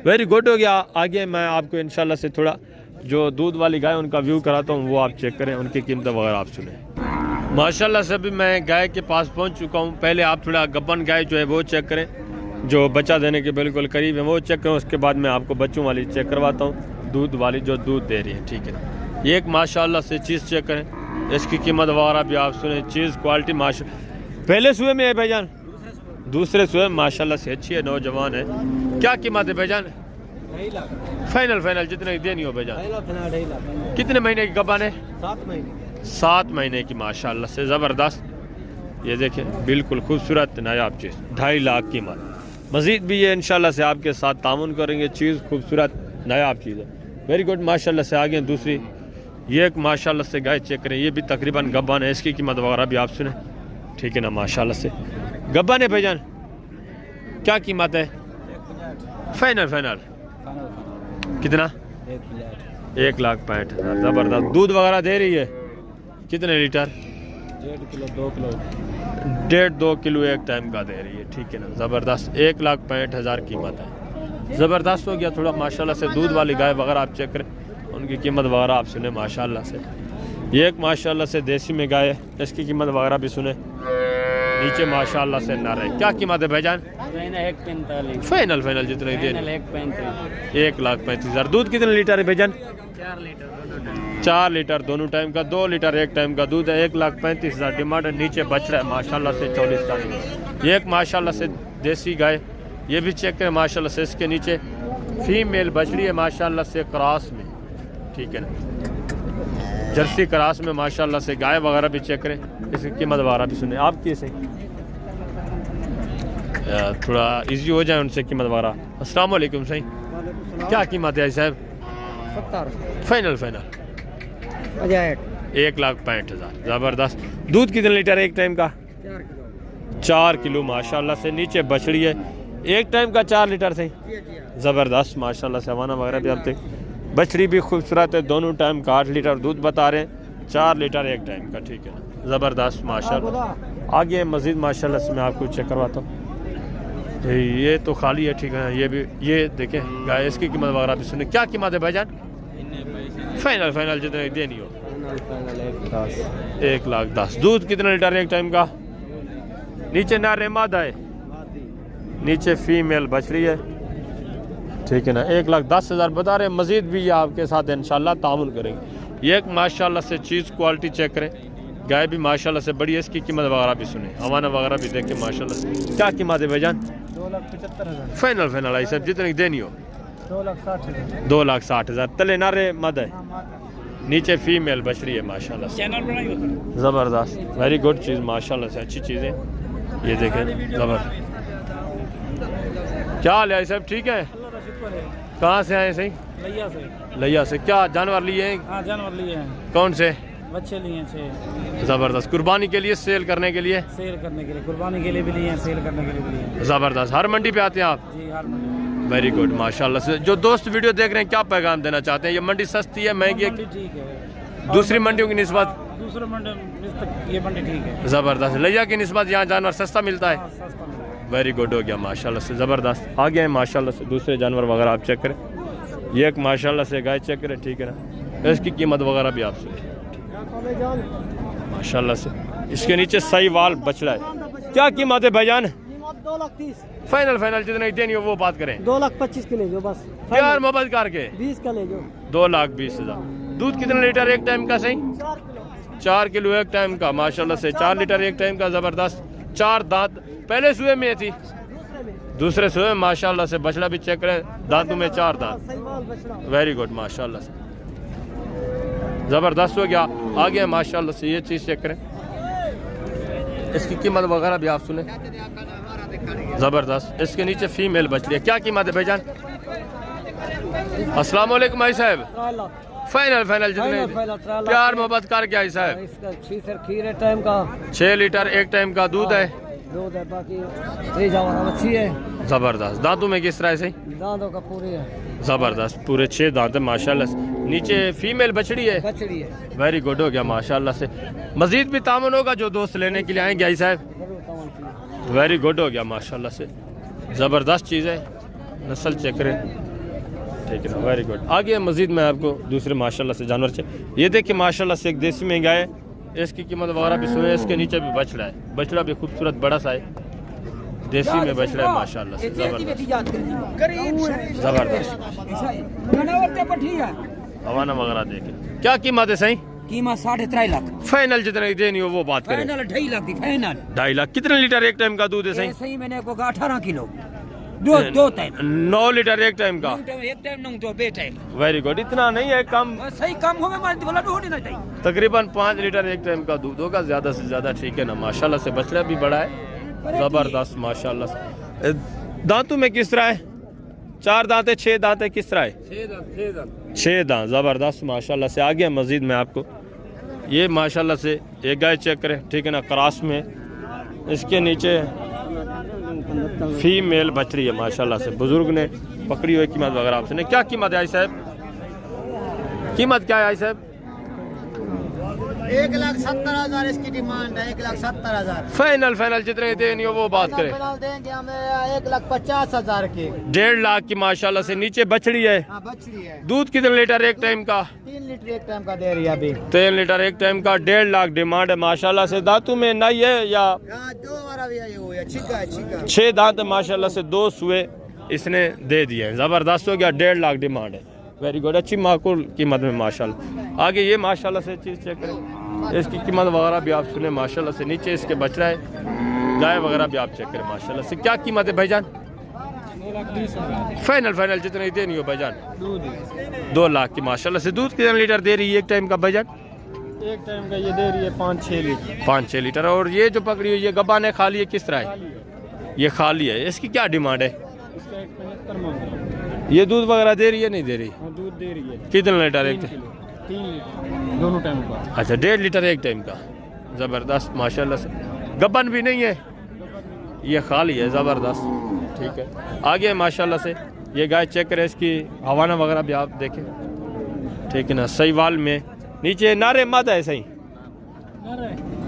वेरी गुड हो गया। आगे मैं आपको इंशाल्लाह से थोड़ा जो दूध वाली गाय उनका व्यू कराता हूँ, वो आप चेक करें, उनकी कीमतें वगैरह आप सुने। माशाल्लाह से अभी मैं गाय के पास पहुँच चुका हूँ। पहले आप थोड़ा गब्बन गाय जो है वो चेक करें, जो बच्चा देने के बिल्कुल करीब है वो चेक करें। उसके बाद मैं आपको बच्चों वाली चेक करवाता हूँ, दूध वाली जो दूध दे रही है, ठीक है ना। ये एक माशाल्लाह से चीज़ चेक करें, इसकी कीमत वगैरह भी आप सुने। चीज़ क्वालिटी माशा पहले सुबह में है भाईजान, दूसरे सुबह माशाल्लाह से अच्छी है, नौजवान है। क्या कीमत है भाईजान? फाइनल फाइनल जितने की देनी हो भाईजान। कितने महीने की गब्बन है? 7 महीने। 7 महीने की माशाल्लाह से ज़बरदस्त। ये देखें बिल्कुल खूबसूरत नायाब चीज़, 2.5 लाख कीमत। मज़ीद भी ये इंशाल्लाह से आपके साथ तामुन करेंगे। चीज़ खूबसूरत नायाब चीज़ है, वेरी गुड माशाल्लाह से। आगे दूसरी ये एक माशाल्लाह से गाय चेक करें, ये भी तकरीबन गब्बन है, इसकी कीमत वगैरह भी आप सुने, ठीक है ना। माशाल्लाह से गब्बन है भाईजान। क्या कीमत है? फाइनल फाइनल कितना? 1,65,000। ज़बरदस्त। दूध वगैरह दे रही है कितने लीटर? 1.5-2 किलो एक टाइम का दे रही है, ठीक है ना। ज़बरदस्त। 1,65,000 कीमत है, ज़बरदस्त हो गया। थोड़ा माशाल्लाह से दूध वाली गाय वगैरह आप चेक करें, उनकी कीमत वगैरह आप सुने माशाल्लाह से। ये एक माशाल्लाह से देसी में गाय है, इसकी कीमत वगैरह भी सुने। नीचे माशाल्लाह से नर है। क्या कीमत है भाईजान? 1.45। फाइनल फाइनल जितने दे 1,35,000। दूध कितने लीटर है भाईजान? 4 लीटर दोनों टाइम का, 2 लीटर एक टाइम का दूध है। 1,35,000 डिमांड है। नीचे बच रहा है माशाल्लाह से 44 साल। ये एक माशाल्लाह से देसी गाय, ये भी चेक करें माशाल्लाह से। इसके नीचे फीमेल बच रही है माशाल्लाह से क्रॉस में, ठीक है ना, जर्सी क्रॉस में माशाल्लाह से गाय वगैरह भी चेक करें, इसकी कीमत वगैरह भी सुने। आपकी से थोड़ा इजी हो जाए उनसे कीमत वगैरह। अस्सलाम वालेकुम सही, क्या कीमत है साहब? 70। Final final 1,65,000। ज़बरदस्त। दूध कितने लीटर है एक टाइम का? 4 किलो माशाल्लाह से। नीचे बछड़ी है, एक टाइम का 4 लीटर से। ज़बरदस्त माशाल्लाह से। हवाना वगैरह भी आप देख, बछड़ी भी खूबसूरत है। दोनों टाइम का 8 लीटर दूध बता रहे हैं, 4 लीटर एक टाइम का, ठीक है ना। ज़बरदस्त माशाल्लाह। आगे मज़ीद माशाल्लाह से मैं आपको चेक करवाता हूँ। ये तो खाली है, ठीक है। ये भी ये देखें गाय, इसकी कीमत वगैरह भी सुने। क्या कीमत है भाईजान? फाइनल फाइनल जितने देनी हो। 1,10,000। दूध कितना लीटर एक टाइम का? नीचे नर है मादा है? नीचे फीमेल बछड़ी है, ठीक है ना। 1,10,000 बता रहे हैं। मज़ीद भी ये आपके साथ इंशाल्लाह तामुन करेंगे। ये एक माशाल्लाह से चीज़ क्वालिटी चेक करें, गाय भी माशाल्लाह से बड़ी है। इसकी कीमत वगैरह भी सुने, हवाना वगैरह भी देखें माशाल्लाह से। क्या कीमत है भाईजान? 2,75,000। फाइनल फाइनल आई सब जितनी देनी हो। 2,60,000। 2,60,000। तले नारे मद है, नीचे फीमेल बछड़ी है माशाल्लाह से। ज़बरदस्त, वेरी गुड चीज़ माशाल्लाह से, अच्छी चीज़ है। ये देखें ज़बरदस्त। क्या हाल है सब? ठीक है। कहाँ से आए सही? लैया से। क्या जानवर लिए हैं? हाँ, जानवर लिए हैं। कौन से? बच्चे लिए हैं। ज़बरदस्त। कुर्बानी के लिए, सेल करने के लिए? सेल करने के लिए, कुर्बानी के लिए भी लिए हैं, सेल करने के लिए भी लिए हैं। ज़बरदस्त। हर मंडी पे आते हैं आप? जी, हर मंडी। वेरी गुड माशाल्लाह से। जो दोस्त वीडियो देख रहे हैं, क्या पैगाम देना चाहते हैं? ये मंडी सस्ती है, महंगी है? ठीक है। दूसरी मंडियों की निस्बत? दूसरे मंडी ये मंडी ठीक है। ज़बरदस्त। लैया की निस्बत यहाँ जानवर सस्ता मिलता है? सस्ता मिलता है। वेरी गुड हो गया माशाल्लाह से। ज़बरदस्त। आगे हैं माशाल्लाह से दूसरे जानवर वगैरह आप चेक करें। ये एक माशाल्लाह से गाय चेक करें, ठीक है ना। इसकी कीमत वगैरह भी आप सुने माशाल्लाह से। इसके नीचे सही वाल बछड़ा है। क्या कीमत है भाईजान? 2,30,000। फाइनल फाइनल जितने देनी हो वो बात करें। 2,25,000 के ले जो बस। प्यार मोहब्बत करके 20 का ले जो। 2,20,000। दूध कितने लीटर एक टाइम का सही? 4 किलो एक टाइम का माशाल्लाह से। 4 लीटर एक टाइम का। ज़बरदस्त। 4 दांत। पहले सुबह में थी, दूसरे सुए माशाल्लाह से। बछड़ा भी चेक करें, दांतों में 4 दांत, वेरी गुड माशाल्लाह से, ज़बरदस्त हो गया। आगे माशाल्लाह से ये चीज़ चेक करें, इसकी कीमत वगैरह भी आप सुने, ज़बरदस्त। इसके नीचे फीमेल बछड़ी है, क्या कीमत है भाईजान? अस्सलाम वालेकुम भाई साहब। फाइनल फाइनल जितने प्यार मोहब्बत कर क्या है साहब? इसका 6 लीटर खीर है टाइम का, 6 लीटर एक टाइम का दूध है, दूध है, बाकी सही जवाना मच्छी है। ज़बरदस्त। दांतों में किस तरह से? दांतों का पूरी है, ज़बरदस्त, पूरे 6 दांत है माशाल्लाह से। नीचे फीमेल बछड़ी है, बछड़ी है। वेरी गुड हो गया माशाल्लाह से। मजीद भी तामन होगा जो दोस्त लेने के लिए आएंगे आई साहब, वेरी गुड हो गया माशाल्लाह से, ज़बरदस्त चीज़ है, नस्ल चेक करें, ठीक है ना, वेरी गुड। आगे मजीद मैं आपको दूसरे माशाल्लाह से जानवर से, ये देखिए माशाल्लाह से एक देसी में गाय है, इसकी कीमत वगैरह भी सुने। इसके नीचे भी बछड़ा है, बछड़ा भी खूबसूरत बड़ा सा है, देसी में बछड़ा है माशाल्लाह से, ज़बरदस्त ज़बरदस्त। हवाना वगैरह देखे, क्या कीमत है सही? कीमत 3.5 लाख, फाइनल जितने देनी हो वो बात करें। फाइनल 2.5 लाख दी, फाइनल 2.5 लाख। कितने लीटर एक टाइम का दूध है सही? सही मैंने को 18 किलो, दो टाइम, 9 लीटर एक टाइम का, एक टाइम नहीं तो बे टाइम। Very good. इतना नहीं है, कम सही कम हो गया, बोला तो होनी चाहिए। तकरीबन 5 लीटर एक टाइम का दूध होगा, ज़्यादा से ज़्यादा, ठीक है ना माशाल्लाह से। बछड़ा भी बड़ा है, ज़बरदस्त माशाल्लाह से। दांतों में किस तरह है? 4 दांत है, 6 दांत है, किस तरह है? 6 दांत, ज़बरदस्त माशाल्लाह से। आगे मजीद मैं आपको ये माशाल्लाह से एक गाय चेक करें, ठीक है ना, क्रॉस में, इसके नीचे फीमेल बछड़ी है माशाल्लाह से, बुजुर्ग ने पकड़ी हुई। कीमत वगैरह आपसे नहीं, क्या कीमत है आई साहब? कीमत क्या है आई साहब? 1,70,000 इसकी डिमांड है, 1,70,000। फाइनल फाइनल जितने देनी हो वो बात करें। देंगे हम 1,50,000 के। 1.5 लाख की माशाल्लाह से। नीचे बछड़ी है, बछड़ी है। दूध कितने लीटर एक टाइम का? 3 लीटर एक टाइम का दे रही है अभी। 3 लीटर एक टाइम का, 1.5 लाख डिमांड है माशाल्लाह से। दांतों में नहीं है या 6 दांत माशाल्लाह से, 2 सुए इसने दे दिए हैं, ज़बरदस्त हो गया। 1.5 लाख डिमांड है, वेरी गुड, अच्छी माकूल कीमत में माशाल्लाह। आगे ये माशाल्लाह से चीज़ चेक करें, इसकी कीमत वगैरह भी आप सुने माशाल्लाह से। नीचे इसके बछड़ा है, गाय वगैरह भी आप चेक करें माशाल्लाह से। क्या कीमत है भाईजान? फाइनल फाइनल जितनी देनी हो भाईजान? 2 लाख की माशाल्लाह से। दूध कितने लीटर दे रही है एक टाइम का भाईजान? एक टाइम का ये दे रही है 5-6 लीटर। 5-6 लीटर। और ये जो पकड़ी हुई है गब्बा ने खाली है, किस तरह है? ये खाली है, इसकी क्या डिमांड है? ये दूध वगैरह दे रही है नहीं दे रही? दूध दे रही है। कितने लीटर एक? 3 लीटर दोनों टाइम का। अच्छा, 1.5 लीटर एक टाइम का, ज़बरदस्त माशाल्लाह से। गब्बन भी नहीं है, ये खाली है, ज़बरदस्त, ठीक है। आगे माशाल्लाह से ये गाय चेक करें, इसकी हवाना वगैरह भी आप देखें, ठीक है ना, सही वाल में। नीचे नारे मादा है सही,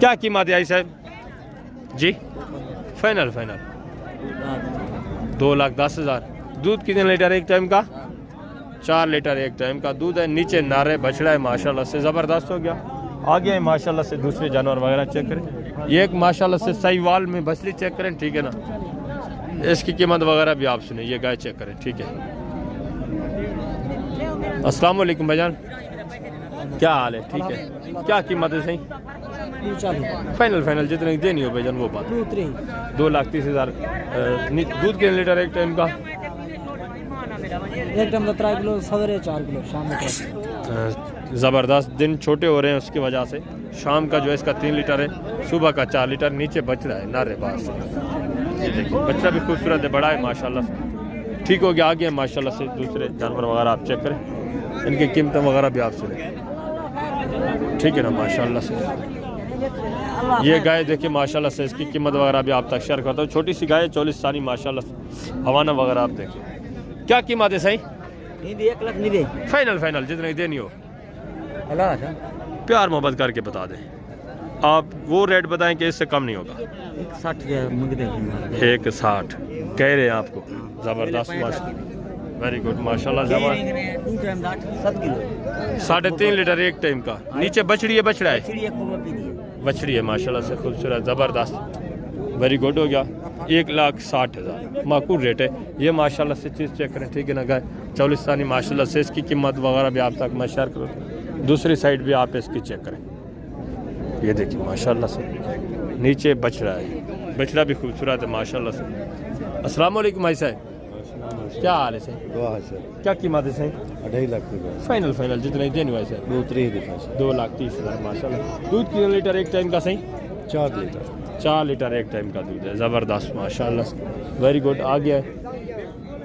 क्या कीमत है आई साहब जी? Final final 2,10,000। दूध कितने लीटर एक टाइम का? 4 लीटर एक टाइम का दूध है। नीचे नारे बछड़ा है माशाल्लाह से, ज़बरदस्त हो गया। आगे माशाल्लाह से दूसरे जानवर वगैरह चेक करें। ये एक माशाल्लाह से सही वाल में बछड़ी चेक करें, ठीक है ना, इसकी कीमत वगैरह भी आप सुने। ये गाय चेक करें, ठीक है। अस्सलाम वालेकुम भाईजान, क्या हाल है? ठीक है, क्या कीमत है सही? फाइनल फाइनल जितने देनी हो भाईजान वो बात। 2,30,000। दूध कितने लीटर एक टाइम का? एक टाइम का 3 किलो, सवेरे 4 किलो, शाम में 3। ज़बरदस्त। दिन छोटे हो रहे हैं उसकी वजह से शाम का जो है इसका 3 लीटर है, सुबह का 4 लीटर। नीचे बछड़ा है नारे पास, ये देखिए बच्चा भी खूबसूरत है, बड़ा है माशाल्लाह से, ठीक हो गया। आगे माशाल्लाह से दूसरे जानवर वगैरह आप चेक करें, इनकी कीमतें वगैरह भी आप सुने, ठीक है ना माशाल्लाह से। ये गाय देखिए माशाल्लाह से, इसकी कीमत वगैरह भी आप तक शेयर करता हूँ। छोटी सी गाय है, 40 सानी माशाल्लाह से। हवाना वगैरह आप देखिए, क्या कीमत है सही? 1 लाख नहीं दे। फाइनल फाइनल जितनी देनी हो प्यार मोहब्बत करके बता दें। आप वो रेट बताएं कि इससे कम नहीं होगा। 1,60 कह रहे हैं आपको, ज़बरदस्त माशाल्लाह, वेरी गुड माशाल्लाह। 3.5 लीटर एक टाइम का। नीचे बछड़ी है, बछड़ा है, बछड़ी है माशाल्लाह से, खूबसूरत, ज़बरदस्त, वेरी गुड हो गया। 1,60,000 माकूल रेट है ये माशाल्लाह से। चीज़ चेक करें, ठीक है ना, गाय चौलिस्तानी माशाल्लाह से। इसकी कीमत वगैरह भी आप तक मैं शेयर करूँ। दूसरी साइड भी आप इसकी चेक करें, ये देखिए माशाल्लाह से। नीचे बछड़ा है, बछड़ा भी खूबसूरत है माशाल्लाह से, अस्सलाम वालेकुम भाई साहब, क्या हाल है सही? दुआ है सर। क्या कीमत है सही? 2.5 लाख रुपया। फाइनल जितना ही देने भाई साहब? 2-3 दिखा सर। 2,30,000 माशाल्लाह। दूध कितने लीटर एक टाइम का सही? 4 लीटर। 4 लीटर एक टाइम का दूध है, ज़बरदस्त माशाल्लाह, वेरी गुड। आ गया है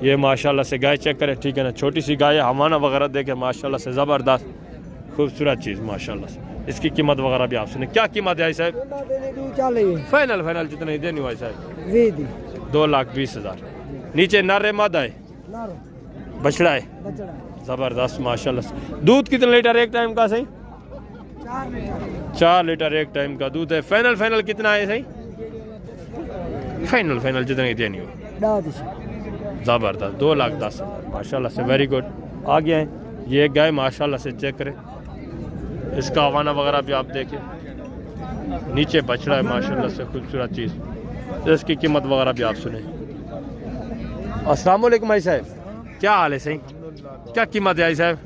ये माशाल्लाह से, गाय चेक करें, ठीक है ना, छोटी सी गाय है, हवाना वगैरह देखे माशाल्लाह से, ज़बरदस्त खूबसूरत चीज़ माशाल्लाह से। इसकी कीमत वगैरह भी आप सुने, क्या कीमत है भाई साहब? फाइनल जितना ही देनी भाई साहब? 2,20,000। नीचे नर है मादा है? बछड़ा है, ज़बरदस्त माशाल्लाह से। दूध कितने लीटर एक टाइम का सही? 4 लीटर एक टाइम का दूध है। फाइनल कितना है सही? फाइनल जितना ही देनी हो, ज़बरदस्त 2,10,000 माशाल्लाह से, वेरी गुड। आ गया है ये गाय माशाल्लाह से, चेक करें इसका हवाना वगैरह भी आप देखें, नीचे बछड़ा है माशाल्लाह से, खूबसूरत चीज़। इसकी कीमत वगैरह भी आप सुने। अस्सलाम वालेकुम भाई साहब, क्या हाल है सही? क्या कीमत है भाई साहब?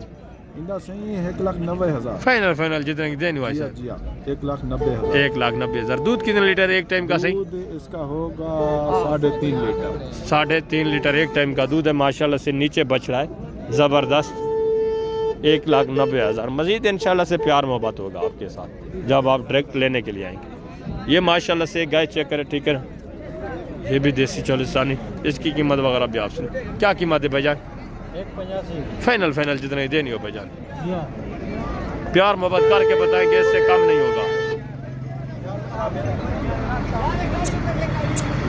सही 1,90,000। फाइनल जितने की देनी भाई साहब? 1,90,000। 1,90,000। दूध कितने लीटर एक टाइम का सही? इसका होगा 3.5 लीटर। 3.5 लीटर एक टाइम का दूध है माशाल्लाह से, नीचे बछड़ा है, ज़बरदस्त। 1,90,000। मज़ीद इंशाल्लाह से प्यार मोहब्बत होगा आपके साथ जब आप डायरेक्ट लेने के लिए आएंगे। ये माशाल्लाह से गाय चेक करें, ठीक है, ये भी देसी चौलिस्तानी। इसकी कीमत वगैरह भी आप सुने, क्या कीमत है भाईजान? 1,85। फाइनल जितना ही देनी हो भाईजान, प्यार मोहब्बत करके बताएंगे, इससे कम नहीं होगा।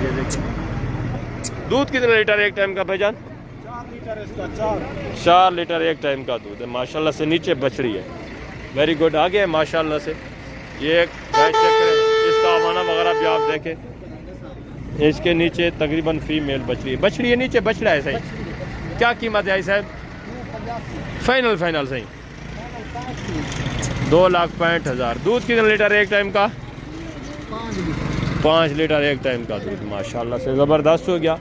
ये देखिए दूध कितने लीटर एक टाइम का भाईजान? 4 लीटर एक टाइम का दूध है माशाल्लाह से, नीचे बछड़ी है, वेरी गुड। आ गया है माशाल्लाह से ये गाय चेक करें, इसका हवाना वगैरह भी आप देखें, इसके नीचे तकरीबन फीमेल बछड़ी है, नीचे बछड़ा है सही। क्या कीमत है साहब? फाइनल सही 2,65,000। दूध कितने लीटर एक टाइम का? 5 लीटर एक टाइम का दूध माशाल्लाह से, ज़बरदस्त हो गया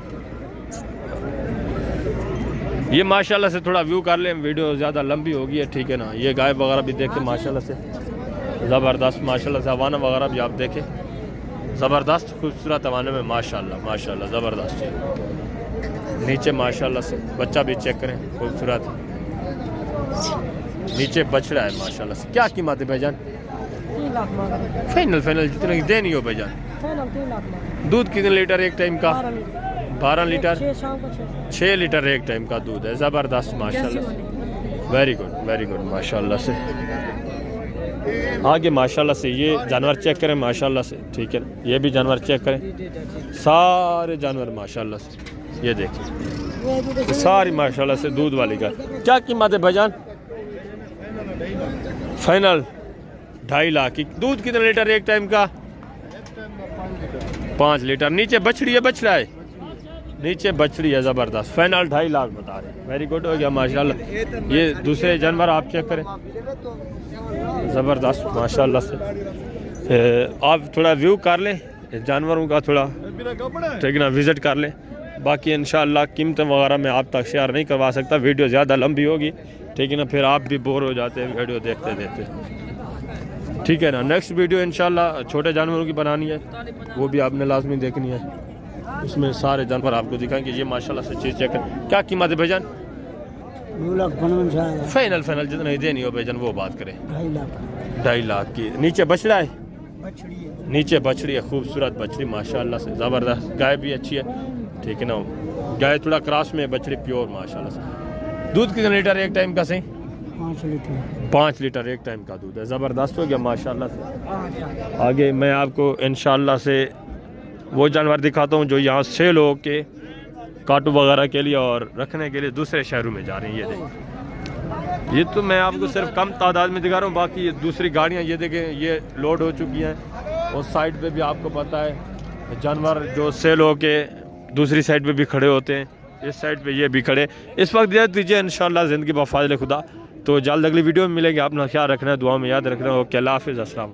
ये माशाल्लाह से। थोड़ा व्यू कर लें, वीडियो ज़्यादा लंबी होगी है, ठीक है ना। ये गाय वगैरह भी देखें माशाल्लाह से, ज़बरदस्त माशाल्लाह से। हवाना वगैरह भी आप देखें, ज़बरदस्त खूबसूरत हवाने में माशाल्लाह ज़बरदस्त। नीचे माशाल्लाह से बच्चा भी चेक करें, खूबसूरत, नीचे बछड़ा है माशाल्लाह से। क्या कीमत है भाईजान? फाइनल जितने की देनी हो भाईजान? दूध कितने लीटर एक टाइम का? 12 लीटर। 6 लीटर एक टाइम का दूध है, ज़बरदस्त माशाल्लाह से, वेरी गुड माशाल्लाह से। आगे माशाल्लाह से ये जानवर चेक करें माशाल्लाह से, ठीक है, ये भी जानवर चेक करें, सारे जानवर माशाल्लाह से। ये देखिए सारी माशाल्लाह से दूध वाली गाय। क्या कीमत है भाईजान? फाइनल 2.5 लाख की। दूध कितने लीटर एक टाइम का? 5 लीटर। नीचे बछड़ी है, बछड़ा है, नीचे बछड़ी है, ज़बरदस्त। फाइनल 2.5 लाख बता रहे, वेरी गुड हो गया माशाल्लाह। ये दूसरे जानवर आप चेक करें, ज़बरदस्त माशाल्लाह से। आप थोड़ा व्यू कर लें जानवरों का, थोड़ा ठीक है ना, विज़िट कर लें। बाकी इंशाअल्लाह कीमतें वगैरह मैं आप तक शेयर नहीं करवा सकता, वीडियो ज़्यादा लंबी होगी, ठीक है ना, फिर आप भी बोर हो जाते हैं वीडियो देखते, ठीक है ना। नेक्स्ट वीडियो इंशाअल्लाह छोटे जानवरों की बनानी है, वो भी आपने लाजमी देखनी है, उसमें सारे जानवर आपको दिखाएंगे। ये माशाल्लाह से चीज़ चेक करें। क्या कीमत है भाईजान? 2,55,000। फाइनल जितना ही देनी हो भाईजान वो बात करें। 2.5 लाख की। नीचे बछड़ा है, नीचे बछड़ी है, खूबसूरत बछड़ी माशाल्लाह से, ज़बरदस्त। गाय भी अच्छी है, ठीक है ना, गाय थोड़ा क्रॉस में, बछड़ी प्योर माशाल्लाह से। दूध कितने लीटर एक टाइम का सही? 5 लीटर एक टाइम का दूध है, ज़बरदस्त हो गया माशाल्लाह से। आगे मैं आपको इंशाल्लाह से वो जानवर दिखाता हूँ जो यहाँ सेल हो के काटू वगैरह के लिए और रखने के लिए दूसरे शहरों में जा रही हैं। ये देखें, ये तो मैं आपको सिर्फ कम तादाद में दिखा रहा हूँ, बाकी ये दूसरी गाड़ियाँ ये देखें ये लोड हो चुकी हैं। और साइड पे भी आपको पता है जानवर जो सेल हो के दूसरी साइड पे भी खड़े होते हैं, इस साइड पे ये भी खड़े। इस वक्त इजाज़त दीजिए, इंशाअल्लाह ज़िंदगी बफ़ाज़िल खुदा। तो जल्द अगली वीडियो में मिलेंगे। अपना ख्याल रखना है, दुआ में याद रखना। ओके, अल्लाह हाफ़िज़, अस्सलाम।